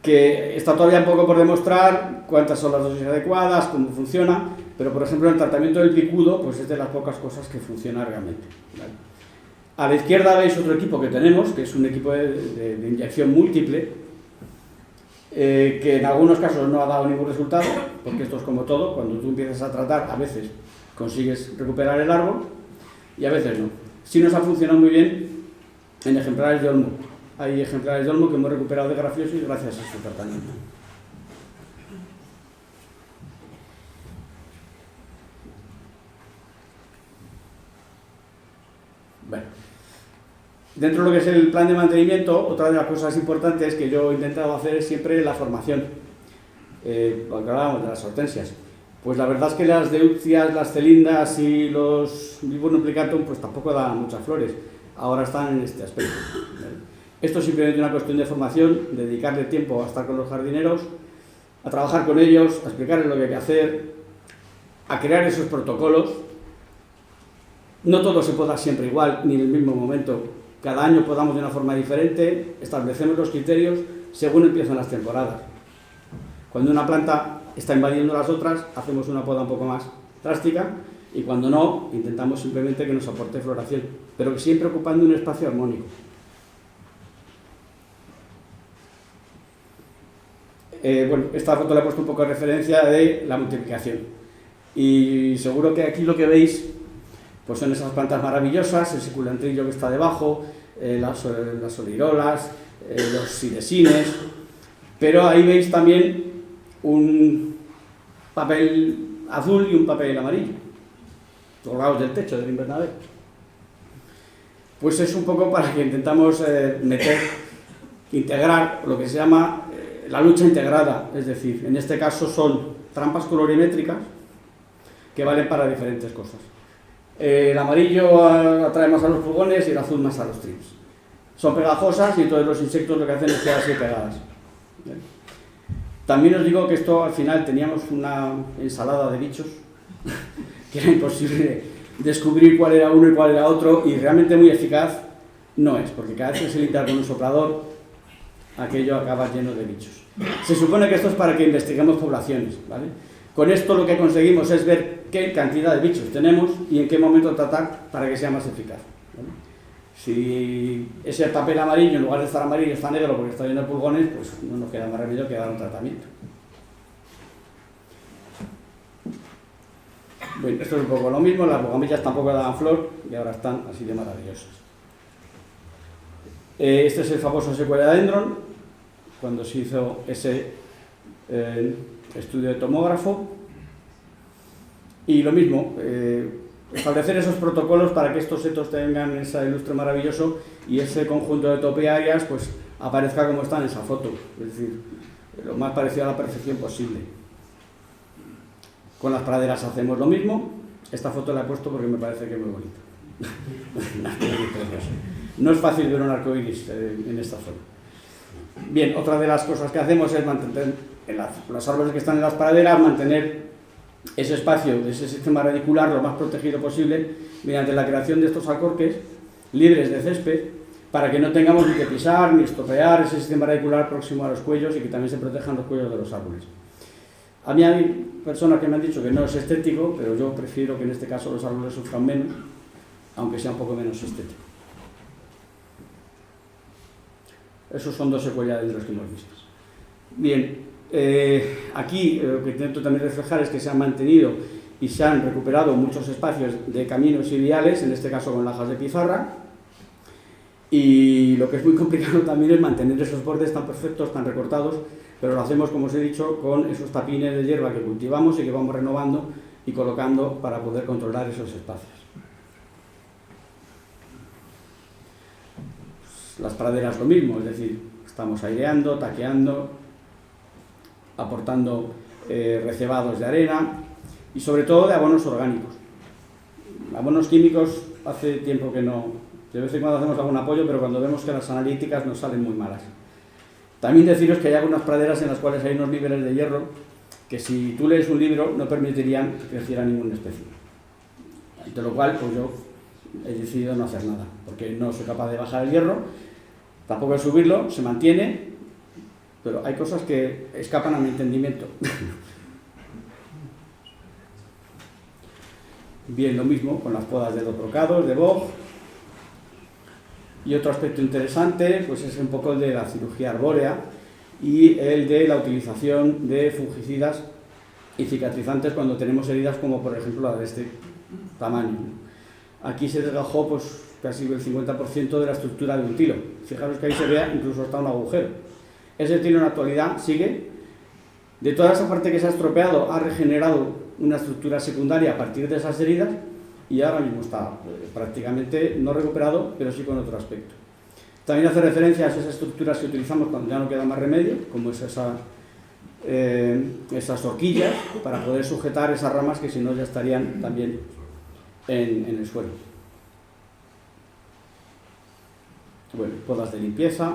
que está todavía un poco por demostrar cuántas son las dosis adecuadas, cómo funciona, pero por ejemplo el tratamiento del picudo pues es de las pocas cosas que funciona realmente, ¿vale? A la izquierda veis otro equipo que tenemos, que es un equipo de inyección múltiple, que en algunos casos no ha dado ningún resultado, porque esto es como todo, cuando tú empiezas a tratar a veces consigues recuperar el árbol y a veces no. Sí nos ha funcionado muy bien en ejemplares de olmo. Hay ejemplares de olmo que hemos recuperado de grafiosis gracias a este tratamiento. Bueno, dentro de lo que es el plan de mantenimiento, otra de las cosas importantes que yo he intentado hacer es siempre la formación. Porque hablábamos de las hortensias. Pues la verdad es que las deutzias, las celindas y los viburnum plicatum pues tampoco dan muchas flores. Ahora están en este aspecto. Esto es simplemente una cuestión de formación, dedicarle tiempo a estar con los jardineros, a trabajar con ellos, a explicarles lo que hay que hacer, a crear esos protocolos. No todo se puede dar siempre igual, ni en el mismo momento. Cada año podamos de una forma diferente, establecemos los criterios según empiezan las temporadas. Cuando una planta está invadiendo las otras, hacemos una poda un poco más drástica, y cuando no, intentamos simplemente que nos aporte floración, pero que siempre ocupando un espacio armónico. Bueno, esta foto la he puesto un poco de referencia de la multiplicación. Y seguro que aquí lo que veis pues son esas plantas maravillosas, el suculantrillo que está debajo, las olirolas, los sidesines, pero ahí veis también un papel azul y un papel amarillo, colgados del techo del invernadero. Pues es un poco para que intentamos integrar lo que se llama la lucha integrada, es decir, en este caso son trampas colorimétricas que valen para diferentes cosas. El amarillo atrae más a los pulgones y el azul más a los trips. Son pegajosas y todos los insectos lo que hacen es quedarse pegadas. También os digo que esto al final teníamos una ensalada de bichos que era imposible descubrir cuál era uno y cuál era otro, y realmente muy eficaz no es, porque cada vez que se limpia con un soplador aquello acaba lleno de bichos. Se supone que esto es para que investiguemos poblaciones, ¿vale? Con esto lo que conseguimos es ver qué cantidad de bichos tenemos y en qué momento tratar para que sea más eficaz, ¿vale? Si ese papel amarillo, en lugar de estar amarillo, está negro porque está lleno de pulgones, pues no nos queda más remedio que dar un tratamiento. Bueno, esto es un poco lo mismo, las bugambillas tampoco daban flor y ahora están así de maravillosas. Este es el famoso Sequoiadendron, cuando se hizo ese estudio de tomógrafo. Y lo mismo, establecer esos protocolos para que estos setos tengan ese lustre maravilloso y ese conjunto de topiarias pues aparezca como está en esa foto, es decir, lo más parecido a la perfección posible. Con las praderas hacemos lo mismo. Esta foto la he puesto porque me parece que es muy bonita. No es fácil ver un arcoíris en esta zona. Bien, otra de las cosas que hacemos es mantener en los árboles que están en las praderas, mantener ese espacio de ese sistema radicular lo más protegido posible mediante la creación de estos alcorques libres de césped, para que no tengamos ni que pisar ni estropear ese sistema radicular próximo a los cuellos y que también se protejan los cuellos de los árboles. A mí hay personas que me han dicho que no es estético, pero yo prefiero que en este caso los árboles sufran menos, aunque sea un poco menos estético. Esos son dos sequoiadendros que hemos visto. Bien, aquí lo que intento también reflejar es que se han mantenido y se han recuperado muchos espacios de caminos y viales, en este caso con lajas de pizarra, y lo que es muy complicado también es mantener esos bordes tan perfectos, tan recortados, pero lo hacemos, como os he dicho, con esos tapines de hierba que cultivamos y que vamos renovando y colocando para poder controlar esos espacios. Las praderas lo mismo, es decir, estamos aireando, taqueando, aportando recebados de arena y sobre todo de abonos orgánicos. Abonos químicos hace tiempo que no, de vez en cuando hacemos algún apoyo, pero cuando vemos que las analíticas nos salen muy malas. También deciros que hay algunas praderas en las cuales hay unos niveles de hierro que si tú lees un libro no permitirían que creciera ninguna especie. De lo cual, pues yo he decidido no hacer nada, porque no soy capaz de bajar el hierro, tampoco de subirlo, se mantiene pero hay cosas que escapan a mi entendimiento. Bien, lo mismo con las podas de doprocados, de boj. Y otro aspecto interesante pues es un poco el de la cirugía arbórea y el de la utilización de fungicidas y cicatrizantes cuando tenemos heridas como por ejemplo la de este tamaño. Aquí se desgajó pues casi el 50% de la estructura de un tilo. Fijaros que ahí se vea incluso hasta un agujero. Ese tilo en la actualidad sigue. De toda esa parte que se ha estropeado, ha regenerado una estructura secundaria a partir de esas heridas y ahora mismo está prácticamente no recuperado, pero sí con otro aspecto. También hace referencia a esas estructuras que utilizamos cuando ya no queda más remedio, como es esas horquillas, para poder sujetar esas ramas que si no ya estarían también en el suelo. Bueno, podas de limpieza.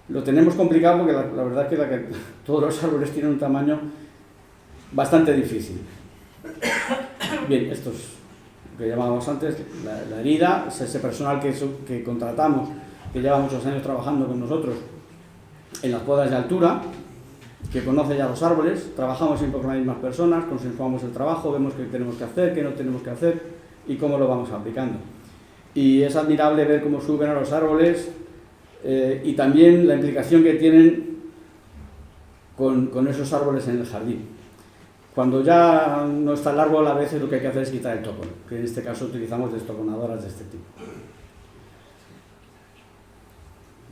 Lo tenemos complicado porque la verdad es que todos los árboles tienen un tamaño bastante difícil. Bien, esto es lo que llamábamos antes, la herida, es ese personal que contratamos, que lleva muchos años trabajando con nosotros en las podas de altura, que conoce ya los árboles, trabajamos siempre con las mismas personas, consensuamos el trabajo, vemos qué tenemos que hacer, qué no tenemos que hacer y cómo lo vamos aplicando. Y es admirable ver cómo suben a los árboles y también la implicación que tienen con esos árboles en el jardín. Cuando ya no está el árbol, a veces lo que hay que hacer es quitar el topón, que en este caso utilizamos destoponadoras de este tipo.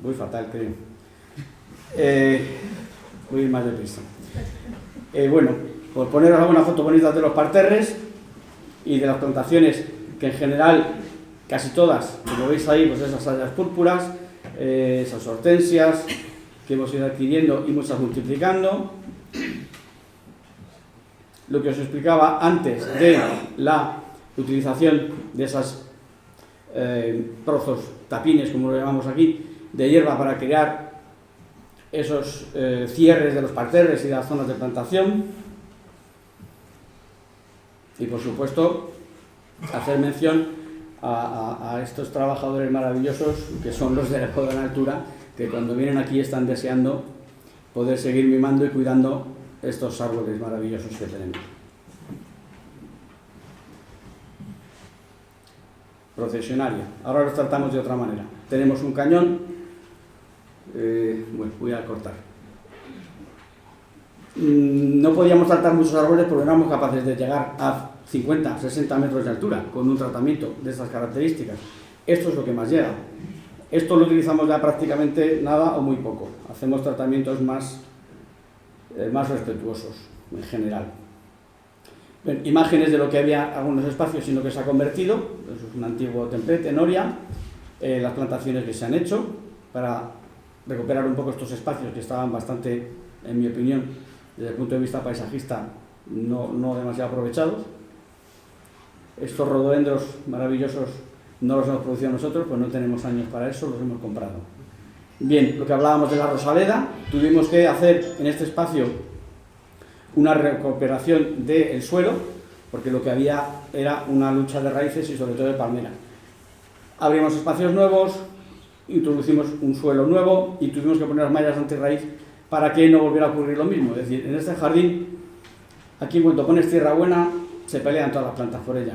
Voy fatal, creo. Voy a ir más deprisa. Bueno, por poneros alguna foto bonita de los parterres y de las plantaciones, que en general, casi todas, como veis ahí, pues esas hayas púrpuras, esas hortensias que hemos ido adquiriendo y muchas multiplicando. Lo que os explicaba antes de la utilización de esas trozos, tapines, como lo llamamos aquí, de hierba para crear esos cierres de los parterres y de las zonas de plantación. Y por supuesto, hacer mención a estos trabajadores maravillosos que son los de la poda en altura, que cuando vienen aquí están deseando poder seguir mimando y cuidando estos árboles maravillosos que tenemos. Procesionaria. Ahora los tratamos de otra manera. Tenemos un cañón. Bueno, voy a cortar. No podíamos tratar muchos árboles porque no éramos capaces de llegar a 50, 60 metros de altura con un tratamiento de estas características. Esto es lo que más llega. Esto lo utilizamos ya prácticamente nada o muy poco. Hacemos tratamientos más respetuosos en general. Bien, imágenes de lo que había algunos espacios y lo que se ha convertido. Eso es un antiguo templete en Oria. Las plantaciones que se han hecho para recuperar un poco estos espacios que estaban bastante, en mi opinión, desde el punto de vista paisajista, no demasiado aprovechados. Estos rododendros maravillosos no los hemos producido nosotros, pues no tenemos años para eso, los hemos comprado. Bien, lo que hablábamos de la rosaleda, tuvimos que hacer en este espacio una recuperación del suelo, porque lo que había era una lucha de raíces y sobre todo de palmera. Abrimos espacios nuevos, introducimos un suelo nuevo y tuvimos que poner mallas antirraíz para que no volviera a ocurrir lo mismo. Es decir, en este jardín, aquí en cuanto pones tierra buena, se pelean todas las plantas por ella.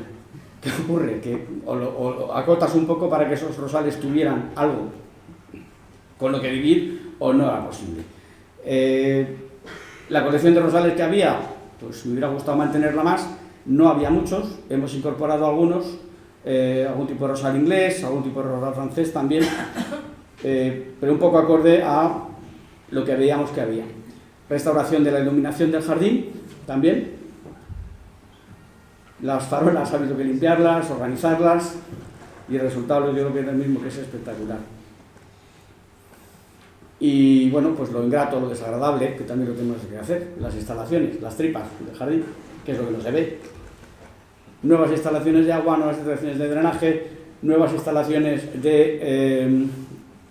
¿Qué ocurre? Que o acotas un poco para que esos rosales tuvieran algo con lo que vivir o no era posible. La colección de rosales que había, pues me hubiera gustado mantenerla más, no había muchos, hemos incorporado algunos, algún tipo de rosal inglés, algún tipo de rosal francés también, pero un poco acorde a lo que veíamos que había. Restauración de la iluminación del jardín también. Las farolas ha habido que limpiarlas, organizarlas y el resultado yo creo que es el mismo, que es espectacular. Y bueno, pues lo ingrato, lo desagradable, que también lo tenemos que hacer, las instalaciones, las tripas del jardín, que es lo que no se ve. Nuevas instalaciones de agua, nuevas instalaciones de drenaje, nuevas instalaciones de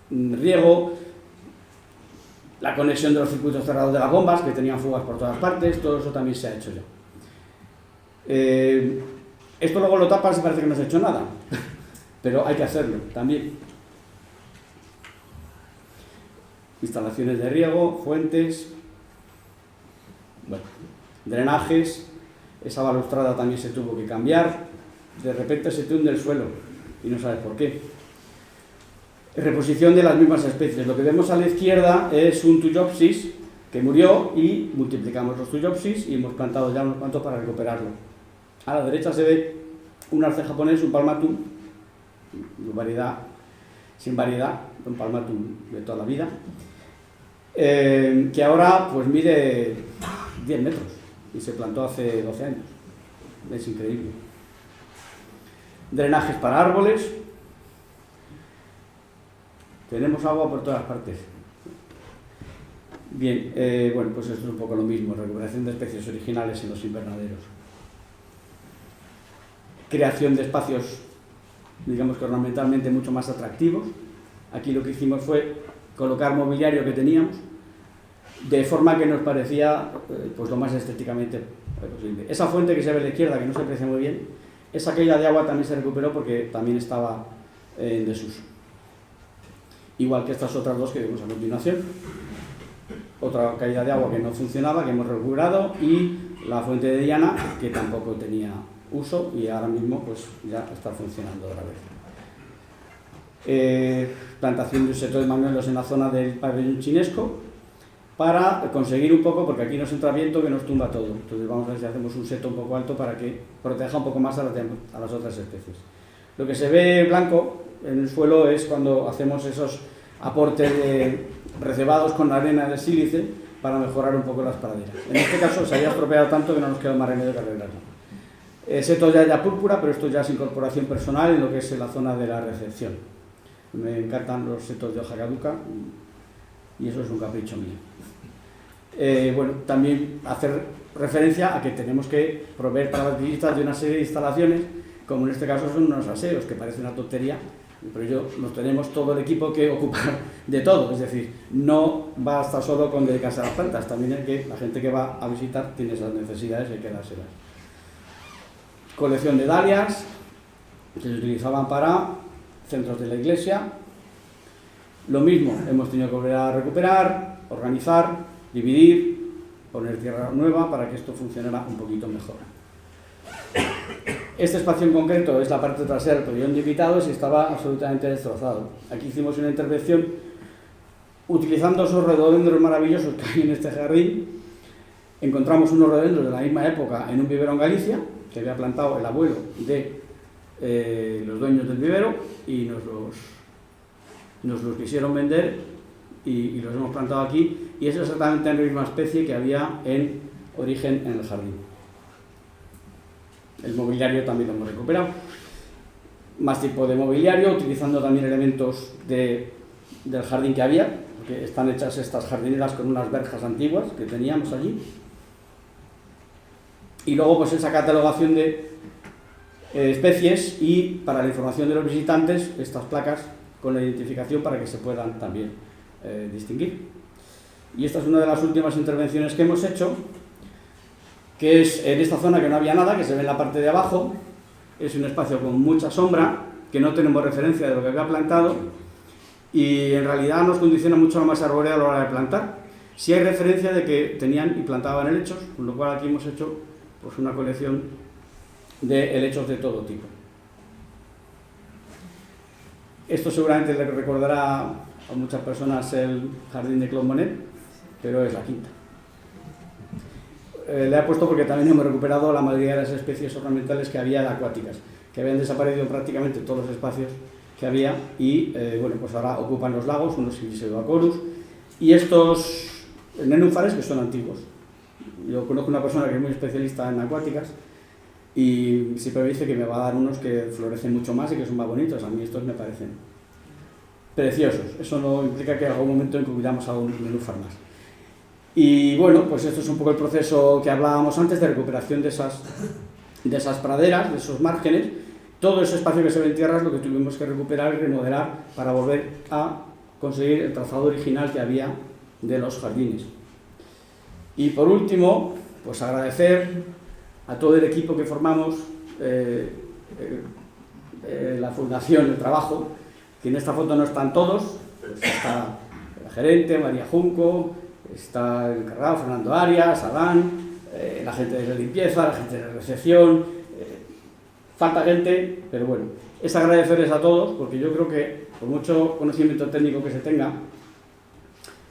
riego, la conexión de los circuitos cerrados de las bombas, que tenían fugas por todas partes, todo eso también se ha hecho ya. Esto luego lo tapas y parece que no se ha hecho nada, pero hay que hacerlo también. instalaciones de riego, fuentes, bueno, drenajes. Esa balaustrada también se tuvo que cambiar. De repente se te hunde el suelo y no sabes por qué. Reposición de las mismas especies. Lo que vemos a la izquierda es un Tuyopsis que murió y multiplicamos los Tuyopsis y hemos plantado ya unos cuantos para recuperarlo. A la derecha se ve un arce japonés, un Palmatum, sin variedad, un Palmatum de toda la vida, que ahora pues mide 10 metros y se plantó hace 12 años. Es increíble. Drenajes para árboles. Tenemos agua por todas partes. Bien, bueno, pues esto es un poco lo mismo, recuperación de especies originales en los invernaderos. Creación de espacios, digamos que ornamentalmente mucho más atractivos. Aquí lo que hicimos fue colocar mobiliario que teníamos, de forma que nos parecía pues lo más estéticamente posible. Esa fuente que se ve a la izquierda, que no se aprecia muy bien, esa caída de agua también se recuperó porque también estaba en desuso. Igual que estas otras dos que vemos a continuación. Otra caída de agua que no funcionaba, que hemos recuperado, y la fuente de Diana, que tampoco tenía uso y ahora mismo pues ya está funcionando otra vez. Plantación de un seto de magnolos en la zona del pabellón chinesco para conseguir un poco, porque aquí nos entra viento que nos tumba todo. Entonces vamos a ver si hacemos un seto un poco alto para que proteja un poco más a las otras especies. Lo que se ve blanco en el suelo es cuando hacemos esos aportes de recebados con arena de sílice para mejorar un poco las praderas. En este caso se había estropeado tanto que no nos quedó más remedio que arreglarlo. Seto ya púrpura, pero esto ya es incorporación personal en lo que es la zona de la recepción. Me encantan los setos de hoja caduca y eso es un capricho mío. Bueno, también hacer referencia a que tenemos que proveer para las visitas de una serie de instalaciones, como en este caso son unos aseos, que parece una tontería, pero nos tenemos todo el equipo que ocupar de todo, es decir, no basta solo con dedicarse a las plantas, también es que la gente que va a visitar tiene esas necesidades y hay que dárselas. Colección de dalias, que se utilizaban para centros de la iglesia. Lo mismo, hemos tenido que volver a recuperar, organizar, dividir, poner tierra nueva para que esto funcionara un poquito mejor. Este espacio en concreto es la parte trasera del pabellón de invitados y estaba absolutamente destrozado. Aquí hicimos una intervención utilizando esos rododendros maravillosos que hay en este jardín. Encontramos unos rododendros de la misma época en un vivero en Galicia, que había plantado el abuelo de los dueños del vivero, y nos los quisieron vender y los hemos plantado aquí, y es exactamente la misma especie que había en origen en el jardín. El mobiliario también lo hemos recuperado. Más tipo de mobiliario, utilizando también elementos del jardín que había, porque están hechas estas jardineras con unas verjas antiguas que teníamos allí. Y luego pues esa catalogación de especies y para la información de los visitantes estas placas con la identificación para que se puedan también distinguir. Y esta es una de las últimas intervenciones que hemos hecho, que es en esta zona que no había nada, que se ve en la parte de abajo. Es un espacio con mucha sombra, que no tenemos referencia de lo que había plantado y en realidad nos condiciona mucho la masa arbórea a la hora de plantar. Sí hay referencia de que tenían y plantaban helechos, con lo cual aquí hemos hecho pues una colección de helechos de todo tipo. Esto seguramente le recordará a muchas personas el jardín de Claude Monet, pero es la quinta. Le he puesto porque también hemos recuperado la mayoría de las especies ornamentales que había acuáticas, que habían desaparecido prácticamente todos los espacios que había y bueno, pues ahora ocupan los lagos, unos Pseudoacorus y estos nenúfares que son antiguos. Yo conozco una persona que es muy especialista en acuáticas y siempre me dice que me va a dar unos que florecen mucho más y que son más bonitos. A mí estos me parecen preciosos. Eso no implica que en algún momento incluyamos a un nenúfar más. Y bueno, pues esto es un poco el proceso que hablábamos antes de recuperación de esas praderas, de esos márgenes. Todo ese espacio que se ve en tierra es lo que tuvimos que recuperar y remodelar para volver a conseguir el trazado original que había de los jardines. Y por último, pues agradecer a todo el equipo que formamos, la fundación, el trabajo, que en esta foto no están todos, pues está la gerente, María Junco, está el encargado, Fernando Arias, Adán, la gente de la limpieza, la gente de la recepción, falta gente, pero bueno, es agradecerles a todos, porque yo creo que por mucho conocimiento técnico que se tenga,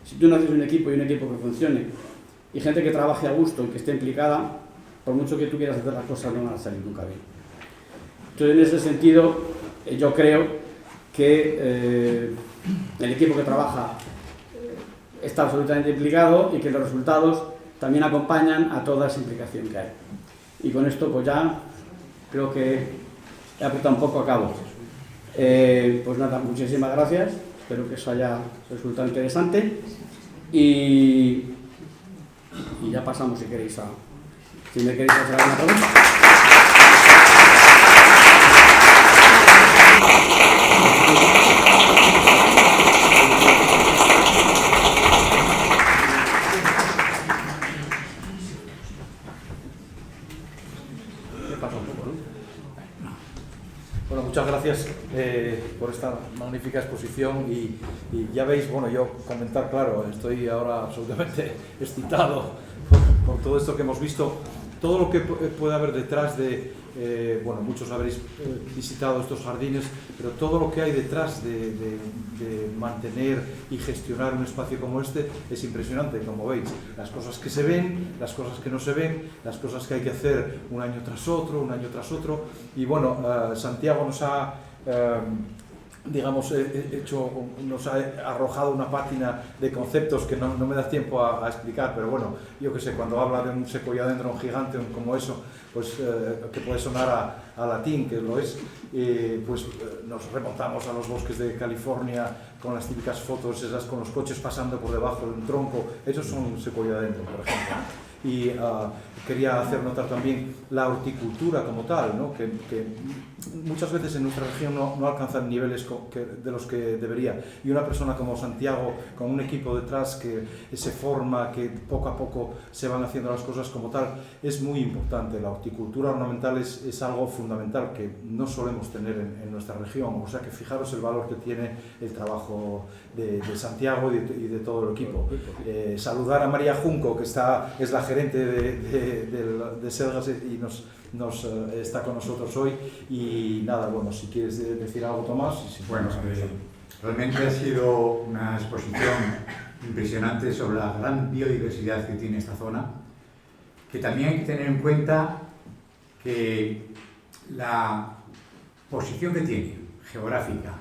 si tú no haces un equipo y un equipo que funcione, y gente que trabaje a gusto y que esté implicada, por mucho que tú quieras hacer las cosas no van a salir nunca bien. Entonces, en ese sentido, yo creo que el equipo que trabaja está absolutamente implicado y que los resultados también acompañan a toda esa implicación que hay. Y con esto pues ya creo que he apuntado un poco a cabo. Pues nada, muchísimas gracias, espero que eso haya resultado interesante y ya pasamos, si queréis, si me queréis hacer alguna pregunta. Bueno, muchas gracias por esta magnífica exposición y ya veis, bueno, yo comentar, claro, estoy ahora absolutamente excitado por todo esto que hemos visto, todo lo que puede haber detrás de, bueno, muchos habréis visitado estos jardines, pero todo lo que hay detrás de mantener y gestionar un espacio como este es impresionante, como veis, las cosas que se ven, las cosas que no se ven, las cosas que hay que hacer un año tras otro, y bueno, Santiago nos ha digamos, nos ha arrojado una página de conceptos que no me da tiempo a explicar, pero bueno, yo que sé, cuando habla de un sequoiadendron gigante como eso, pues que puede sonar a latín, que lo es, pues nos remontamos a los bosques de California con las típicas fotos esas con los coches pasando por debajo de un tronco, esos son un sequoiadendron, por ejemplo. Y quería hacer notar también la horticultura como tal, ¿no? que muchas veces en nuestra región no alcanzan niveles de los que debería. Y una persona como Santiago, con un equipo detrás que se forma, que poco a poco se van haciendo las cosas como tal, es muy importante. La horticultura ornamental es algo fundamental que no solemos tener en nuestra región. O sea que fijaros el valor que tiene el trabajo de Santiago y de todo el equipo. Saludar a María Junco, que es la gerente de Selgas y nos está con nosotros hoy. Y nada, bueno, si quieres decir algo, Tomás. Bueno, realmente ha sido una exposición impresionante sobre la gran biodiversidad que tiene esta zona, que también hay que tener en cuenta que la posición que tiene, geográfica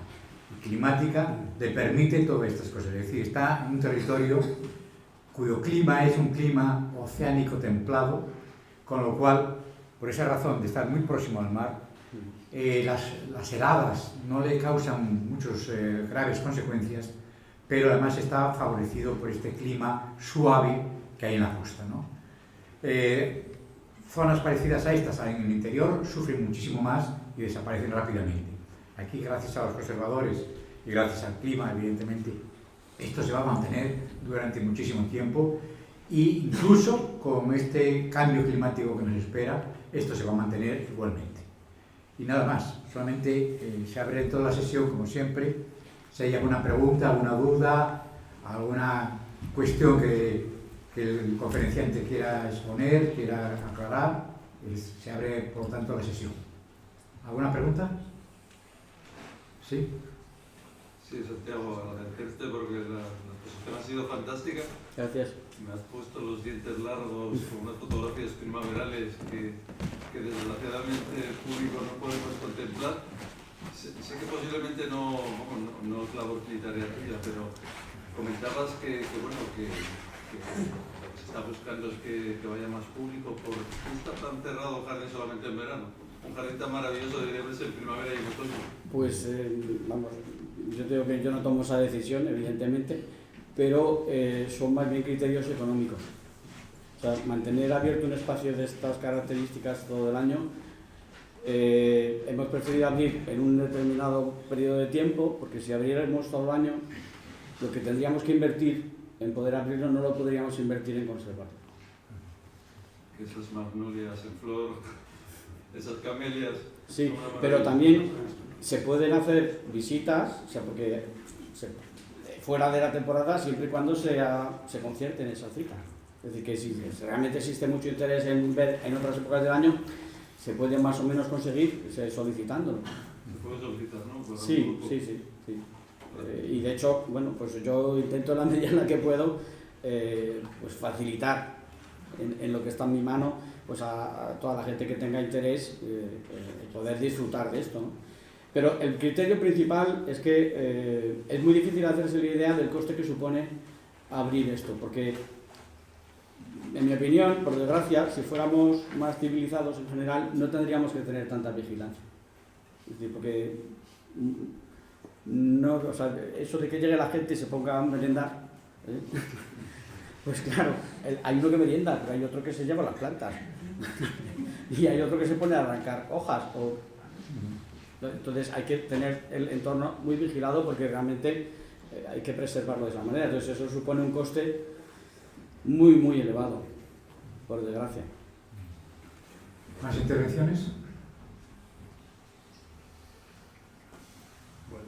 y climática, le permite todas estas cosas. Es decir, está en un territorio cuyo clima es un clima oceánico templado, con lo cual, por esa razón de estar muy próximo al mar, las heladas no le causan muchas graves consecuencias, pero además está favorecido por este clima suave que hay en la costa, ¿no? Zonas parecidas a estas en el interior sufren muchísimo más y desaparecen rápidamente. Aquí, gracias a los conservadores y gracias al clima, evidentemente, esto se va a mantener durante muchísimo tiempo e incluso con este cambio climático que nos espera, esto se va a mantener igualmente. Y nada más, solamente se abre toda la sesión como siempre. Si hay alguna pregunta, alguna duda, alguna cuestión que el conferenciante quiera exponer, quiera aclarar, se abre por tanto la sesión. ¿Alguna pregunta? ¿Sí? Sí, Santiago, agradecerte porque la exposición ha sido fantástica. Gracias. Me has puesto los dientes largos con unas fotografías primaverales que desgraciadamente el público no podemos contemplar. Sé que posiblemente no es labor literaria tuya, pero comentabas que lo que se está buscando es que vaya más público. ¿Por qué está tan cerrado el jardín solamente en verano? Un jardín tan maravilloso debería verse en primavera y en otoño. Pues, vamos, yo digo que yo no tomo esa decisión, evidentemente, pero son más bien criterios económicos. O sea, mantener abierto un espacio de estas características todo el año, hemos preferido abrir en un determinado periodo de tiempo, porque si abriéramos todo el año, lo que tendríamos que invertir en poder abrirlo no lo podríamos invertir en conservarlo. Esas magnolias en flor, esas camelias... Sí, pero también se pueden hacer visitas, o sea, porque fuera de la temporada, siempre y cuando se concierten esas citas. Es decir, que si realmente existe mucho interés en ver en otras épocas del año, se puede más o menos conseguir solicitándolo. Se puede solicitar, ¿no? Sí. Y de hecho, bueno, pues yo intento en la medida en la que puedo pues facilitar en lo que está en mi mano pues a toda la gente que tenga interés poder disfrutar de esto, ¿no? Pero el criterio principal es que es muy difícil hacerse la idea del coste que supone abrir esto, porque en mi opinión, por desgracia, si fuéramos más civilizados en general, no tendríamos que tener tanta vigilancia. Es decir, porque no, o sea, eso de que llegue la gente y se ponga a merendar, pues claro, hay uno que merienda, pero hay otro que se lleva las plantas y hay otro que se pone a arrancar hojas. Entonces hay que tener el entorno muy vigilado porque realmente hay que preservarlo de esa manera. Entonces eso supone un coste muy, muy elevado, por desgracia. ¿Más intervenciones? Bueno.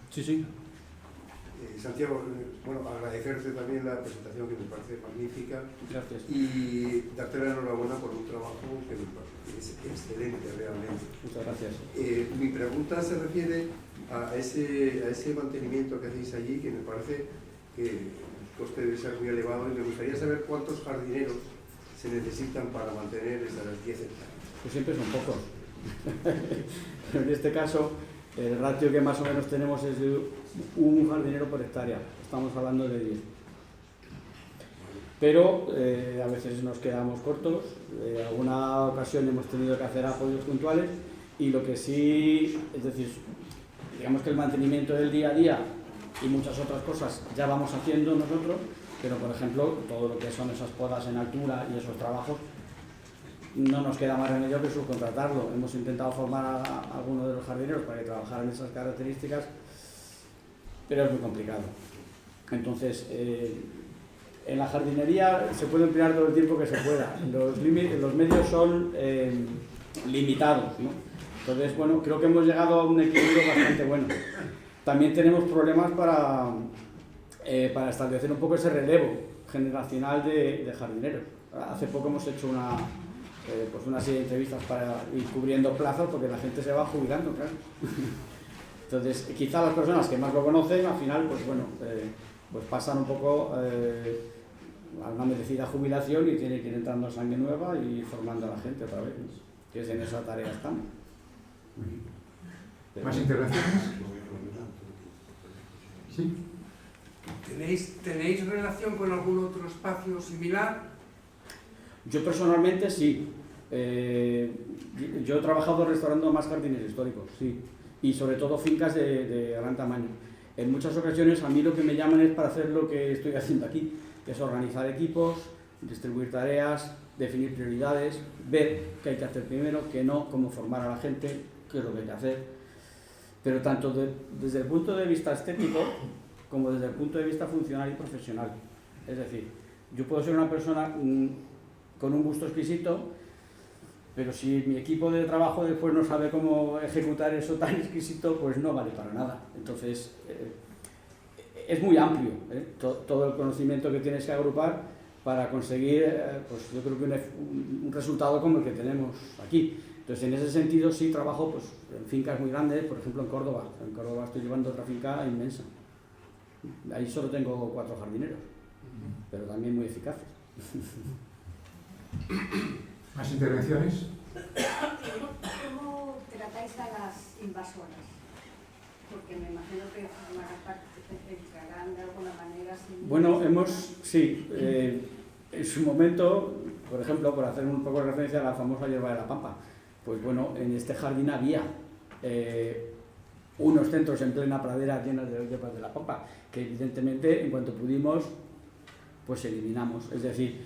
Sí. Santiago, bueno, agradecerte también la presentación que me parece magnífica. Gracias. Y darte la enhorabuena por un trabajo que me parece es excelente realmente. Muchas gracias. Mi pregunta se refiere a ese mantenimiento que hacéis allí, que me parece que el coste debe ser muy elevado, y me gustaría saber cuántos jardineros se necesitan para mantener esas 10 hectáreas. Pues siempre son pocos. Pero en este caso, el ratio que más o menos tenemos es de un jardinero por hectárea. Estamos hablando de 10. Pero a veces nos quedamos cortos. En alguna ocasión hemos tenido que hacer apoyos puntuales, y lo que sí, es decir, digamos que el mantenimiento del día a día y muchas otras cosas ya vamos haciendo nosotros, pero por ejemplo todo lo que son esas podas en altura y esos trabajos no nos queda más remedio que subcontratarlo. Hemos intentado formar a algunos de los jardineros para que trabajaran esas características, pero es muy complicado. Entonces en la jardinería se puede emplear todo el tiempo que se pueda. Los medios son limitados, ¿no? Entonces, bueno, creo que hemos llegado a un equilibrio bastante bueno. También tenemos problemas para establecer un poco ese relevo generacional de jardineros. Hace poco hemos hecho una serie de entrevistas para ir cubriendo plazas, porque la gente se va jubilando, claro. Entonces, quizá las personas que más lo conocen, al final, pues bueno, pues pasan un poco a una merecida jubilación y tiene que ir entrando sangre nueva y formando a la gente otra vez, ¿no? Que es en esa tarea estamos. ¿Más intervenciones? Sí. ¿Tenéis relación con algún otro espacio similar? Yo personalmente sí. Yo he trabajado restaurando más jardines históricos, sí. Y sobre todo fincas de gran tamaño. En muchas ocasiones a mí lo que me llaman es para hacer lo que estoy haciendo aquí, que es organizar equipos, distribuir tareas, definir prioridades, ver qué hay que hacer primero, qué no, cómo formar a la gente, qué es lo que hay que hacer. Pero tanto desde el punto de vista estético como desde el punto de vista funcional y profesional. Es decir, yo puedo ser una persona con un gusto exquisito, pero si mi equipo de trabajo después no sabe cómo ejecutar eso tan exquisito, pues no vale para nada. Entonces, es muy amplio, todo el conocimiento que tienes que agrupar para conseguir, pues yo creo que un resultado como el que tenemos aquí. Entonces, en ese sentido sí trabajo pues, en fincas muy grandes, por ejemplo en Córdoba. En Córdoba estoy llevando otra finca inmensa. Ahí solo tengo 4 jardineros, pero también muy eficaces. ¿Más intervenciones? ¿Cómo tratáis a las invasoras? Porque me imagino que entrarán de alguna manera. Bueno, sí, en su momento, por ejemplo, por hacer un poco de referencia a la famosa hierba de la Pampa, pues bueno, en este jardín había unos centros en plena pradera llenos de hierbas de la Pampa, que evidentemente en cuanto pudimos, pues eliminamos. Es decir,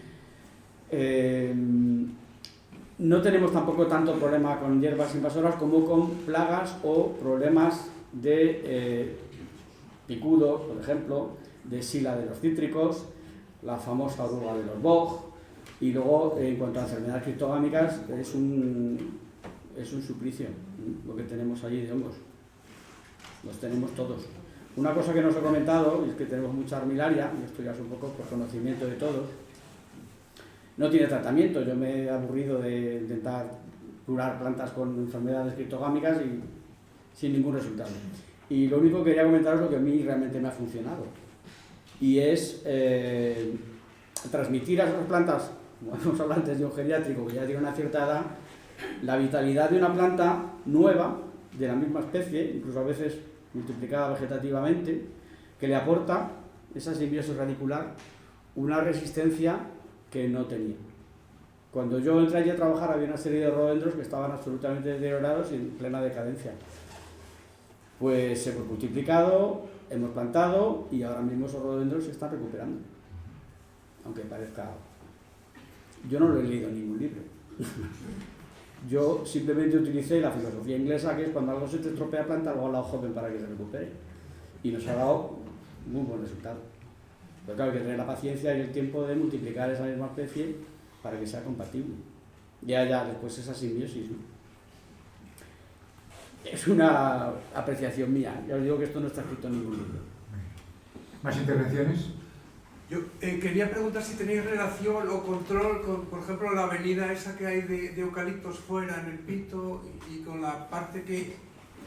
no tenemos tampoco tanto problema con hierbas invasoras como con plagas o problemas de picudos, por ejemplo, de sila de los cítricos, la famosa oruga de los boj, y luego en cuanto a enfermedades criptogámicas es un suplicio lo que tenemos allí de hongos. Los tenemos todos. Una cosa que no os he comentado, es que tenemos mucha armilaria, y esto ya es un poco por conocimiento de todos, no tiene tratamiento. Yo me he aburrido de intentar curar plantas con enfermedades criptogámicas y sin ningún resultado. Y lo único que quería comentaros es lo que a mí realmente me ha funcionado. Y es transmitir a esas plantas, como hemos hablado antes de un geriátrico que ya tiene una cierta edad, la vitalidad de una planta nueva, de la misma especie, incluso a veces multiplicada vegetativamente, que le aporta esa simbiosis radicular una resistencia que no tenía. Cuando yo entré allí a trabajar había una serie de rododendros que estaban absolutamente deteriorados y en plena decadencia. Pues se hemos multiplicado, hemos plantado y ahora mismo esos rododendros se están recuperando. Aunque parezca... Yo no lo he leído en ningún libro. Yo simplemente utilicé la filosofía inglesa, que es cuando algo se te estropea planta, luego la joven para que se recupere. Y nos ha dado muy buen resultado. Pero claro, hay que tener la paciencia y el tiempo de multiplicar esa misma especie para que sea compatible. Ya, después esa simbiosis, ¿no? Es una apreciación mía. Ya os digo que esto no está escrito en ningún libro. ¿Más intervenciones? Yo quería preguntar si tenéis relación o control con, por ejemplo, la avenida esa que hay de eucaliptos fuera en el Pito y con la parte que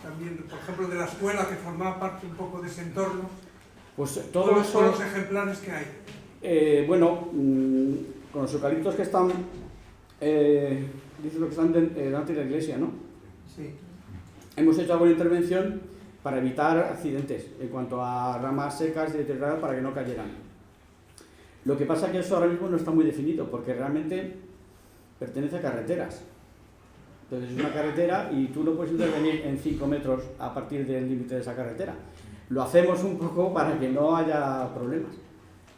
también, por ejemplo, de la escuela que formaba parte un poco de ese entorno. Pues todo eso... son los ejemplares que hay. Bueno, con los eucaliptos que están, dices lo que están delante de la iglesia, ¿no? Sí. Hemos hecho alguna intervención para evitar accidentes en cuanto a ramas secas y deterioradas para que no cayeran. Lo que pasa es que eso ahora mismo no está muy definido porque realmente pertenece a carreteras. Entonces es una carretera y tú no puedes intervenir en 5 metros a partir del límite de esa carretera. Lo hacemos un poco para que no haya problemas.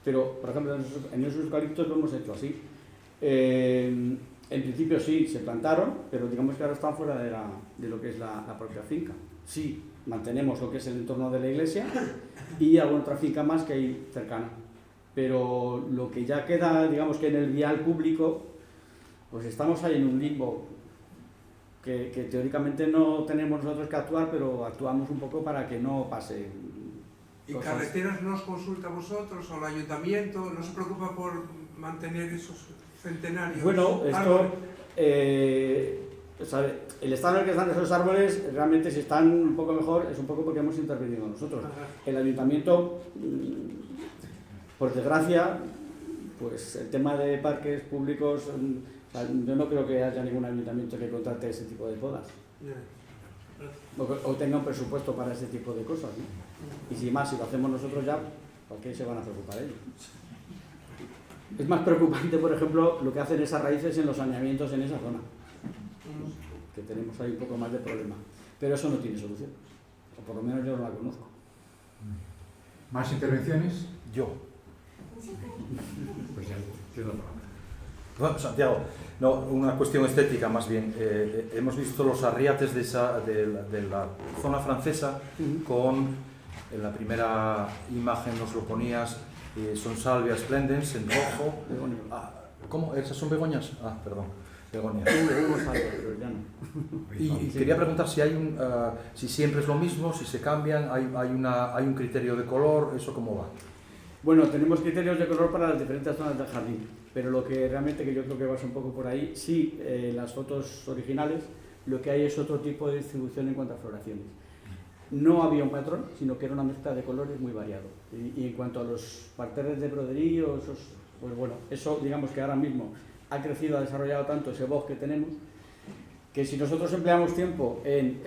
Pero, por ejemplo, en esos eucaliptos lo hemos hecho así. En principio sí, se plantaron, pero digamos que ahora están fuera de lo que es la propia finca. Sí, mantenemos lo que es el entorno de la iglesia y alguna otra finca más que hay cercana. Pero lo que ya queda, digamos que en el vial público, pues estamos ahí en un limbo que teóricamente no tenemos nosotros que actuar, pero actuamos un poco para que no pase. ¿Y carreteras no os consulta a vosotros o el ayuntamiento? ¿No se preocupa por mantener esos centenarios? Bueno, esto, el estado en el que están esos árboles, realmente si están un poco mejor, es un poco porque hemos intervenido nosotros. El ayuntamiento, por desgracia, pues el tema de parques públicos, yo no creo que haya ningún ayuntamiento que contrate ese tipo de podas. O tenga un presupuesto para ese tipo de cosas, ¿no? Y si lo hacemos nosotros ya, ¿por qué se van a preocupar ellos? Es más preocupante, por ejemplo, lo que hacen esas raíces en los saneamientos en esa zona, que tenemos ahí un poco más de problema. Pero eso no tiene solución, o por lo menos yo no la conozco. ¿Más intervenciones? Yo. Pues ya, tiene la palabra. Bueno, Santiago, no, una cuestión estética más bien. Hemos visto los arriates de la zona francesa con, en la primera imagen nos lo ponías, son salvias splendens en rojo. ¿Cómo? ¿Esas son begonias? Ah, perdón, begonias. Y quería preguntar si hay si siempre es lo mismo, si se cambian, hay un criterio de color, ¿eso cómo va? Bueno, tenemos criterios de color para las diferentes zonas del jardín, pero lo que realmente, que yo creo que va un poco por ahí, sí, las fotos originales, lo que hay es otro tipo de distribución en cuanto a floraciones. No había un patrón, sino que era una mezcla de colores muy variado. Y en cuanto a los parterres de broderío, pues bueno, eso digamos que ahora mismo ha crecido, ha desarrollado tanto ese bosque que tenemos, que si nosotros empleamos tiempo en,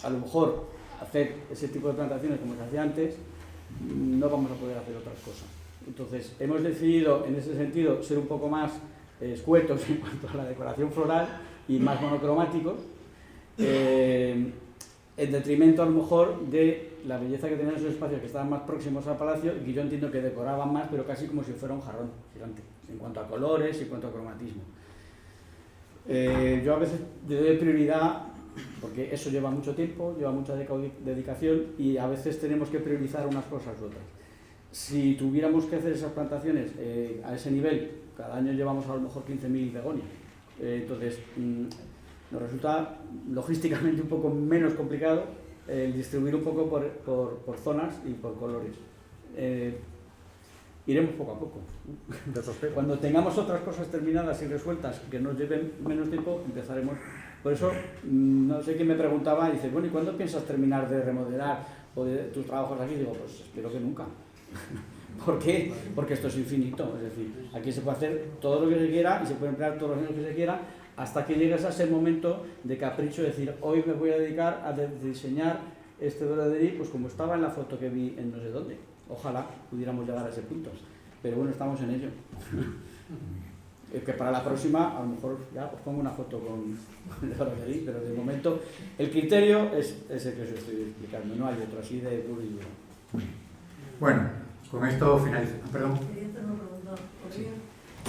a lo mejor, hacer ese tipo de plantaciones como se hacía antes, no vamos a poder hacer otras cosas. Entonces, hemos decidido, en ese sentido, ser un poco más escuetos en cuanto a la decoración floral y más monocromáticos, en detrimento, a lo mejor, de la belleza que tenían esos espacios que estaban más próximos al palacio y que yo entiendo que decoraban más, pero casi como si fuera un jarrón gigante, en cuanto a colores y en cuanto a cromatismo. Yo a veces le doy prioridad, porque eso lleva mucho tiempo, lleva mucha dedicación y a veces tenemos que priorizar unas cosas u otras. Si tuviéramos que hacer esas plantaciones a ese nivel, cada año llevamos a lo mejor 15.000 begonias. Entonces, nos resulta logísticamente un poco menos complicado el distribuir un poco por zonas y por colores. Iremos poco a poco. Cuando tengamos otras cosas terminadas y resueltas que nos lleven menos tiempo, empezaremos. Por eso, no sé quién me preguntaba, dice, bueno, ¿y cuándo piensas terminar de remodelar o de tus trabajos aquí? Digo, pues espero que nunca. ¿Por qué? Porque esto es infinito. Es decir, aquí se puede hacer todo lo que se quiera y se puede emplear todos los años que se quiera hasta que llegues a ese momento de capricho, de decir, hoy me voy a dedicar a diseñar este broderí, pues como estaba en la foto que vi en no sé dónde. Ojalá pudiéramos llegar a ese punto, pero bueno, estamos en ello. Que para la próxima, a lo mejor ya os pongo una foto con el broderí, pero de momento el criterio es el que os estoy explicando, no hay otro así de duro y duro. Bueno, con esto finalizamos. Perdón. Quería hacer una pregunta. ¿Podría?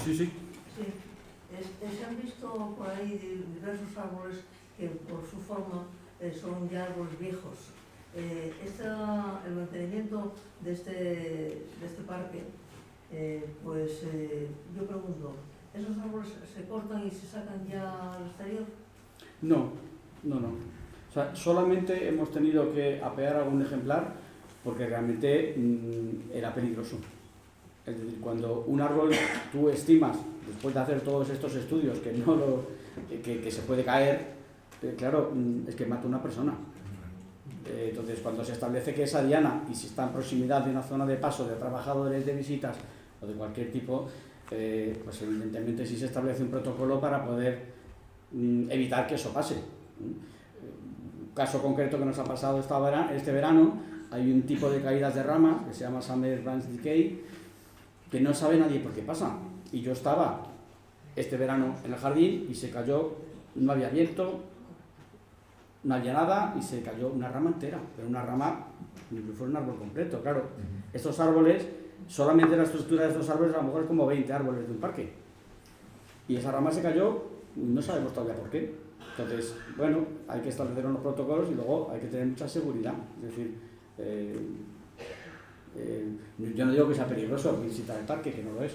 Sí. Sí. Se han visto por ahí diversos árboles que por su forma son ya árboles viejos. El mantenimiento de este parque, yo pregunto, ¿esos árboles se cortan y se sacan ya al exterior? No. O sea, solamente hemos tenido que apear algún ejemplar porque realmente era peligroso. Es decir, cuando un árbol tú estimas, después de hacer todos estos estudios, que se puede caer, claro, es que mata a una persona. Entonces, cuando se establece que esa diana, y si está en proximidad de una zona de paso de trabajadores de visitas o de cualquier tipo, pues evidentemente sí se establece un protocolo para poder evitar que eso pase. Un caso concreto que nos ha pasado este verano, hay un tipo de caídas de ramas que se llama Summer Branch Decay, que no sabe nadie por qué pasa. Y yo estaba este verano en el jardín y se cayó, no había viento, no había nada y se cayó una rama entera, pero una rama, fue un árbol completo, claro. Estos árboles, solamente la estructura de estos árboles a lo mejor es como 20 árboles de un parque. Y esa rama se cayó, no sabemos todavía por qué. Entonces, bueno, hay que establecer unos protocolos y luego hay que tener mucha seguridad. Es decir, yo no digo que sea peligroso visitar el parque, que no lo es,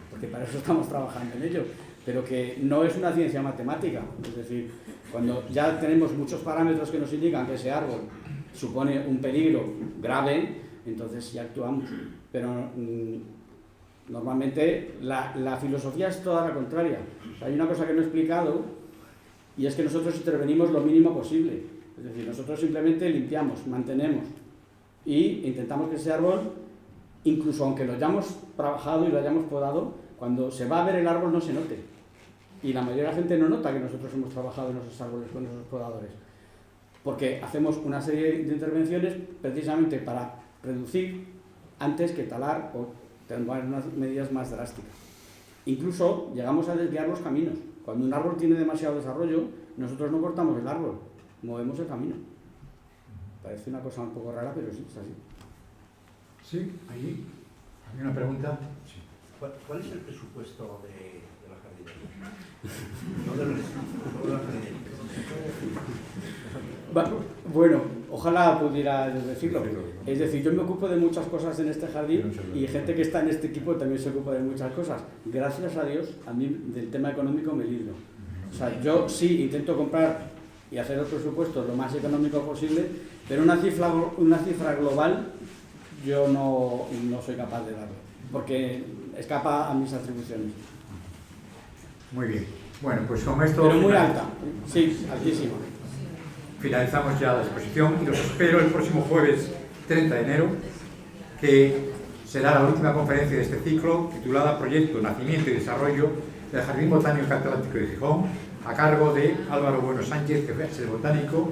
porque para eso estamos trabajando en ello, pero que no es una ciencia matemática. Es decir, cuando ya tenemos muchos parámetros que nos indican que ese árbol supone un peligro grave, entonces ya actuamos. Pero normalmente la filosofía es toda la contraria. O sea, hay una cosa que no he explicado y es que nosotros intervenimos lo mínimo posible. Es decir, nosotros simplemente limpiamos, mantenemos y intentamos que ese árbol, incluso aunque lo hayamos trabajado y lo hayamos podado, cuando se va a ver el árbol no se note. Y la mayoría de la gente no nota que nosotros hemos trabajado en esos árboles con esos podadores. Porque hacemos una serie de intervenciones precisamente para reducir antes que talar o tomar unas medidas más drásticas. Incluso llegamos a desviar los caminos. Cuando un árbol tiene demasiado desarrollo, nosotros no cortamos el árbol, movemos el camino. Parece una cosa un poco rara, pero sí, es así. Sí, ahí. ¿Hay una pregunta? Sí. ¿Cuál es el presupuesto de la jardinería? No de la jardinería. Bueno, ojalá pudiera decirlo. Es decir, yo me ocupo de muchas cosas en este jardín y gente que está en este equipo también se ocupa de muchas cosas. Gracias a Dios, a mí del tema económico me libro. O sea, yo sí intento comprar y hacer los presupuestos lo más económico posible, pero una cifra global yo no soy capaz de darlo, porque escapa a mis atribuciones. Muy bien. Bueno, pues con esto... Pero muy alta, sí, altísima. Finalizamos ya la exposición y los espero el próximo jueves 30 de enero, que será la última conferencia de este ciclo, titulada Proyecto, Nacimiento y Desarrollo del Jardín Botánico Atlántico de Gijón, a cargo de Álvaro Bueno Sánchez, que es el botánico,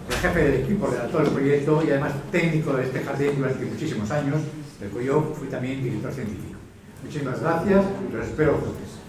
el jefe del equipo redactor del proyecto y además técnico de este jardín durante muchísimos años, del cual yo fui también director científico. Muchísimas gracias y los espero juntos.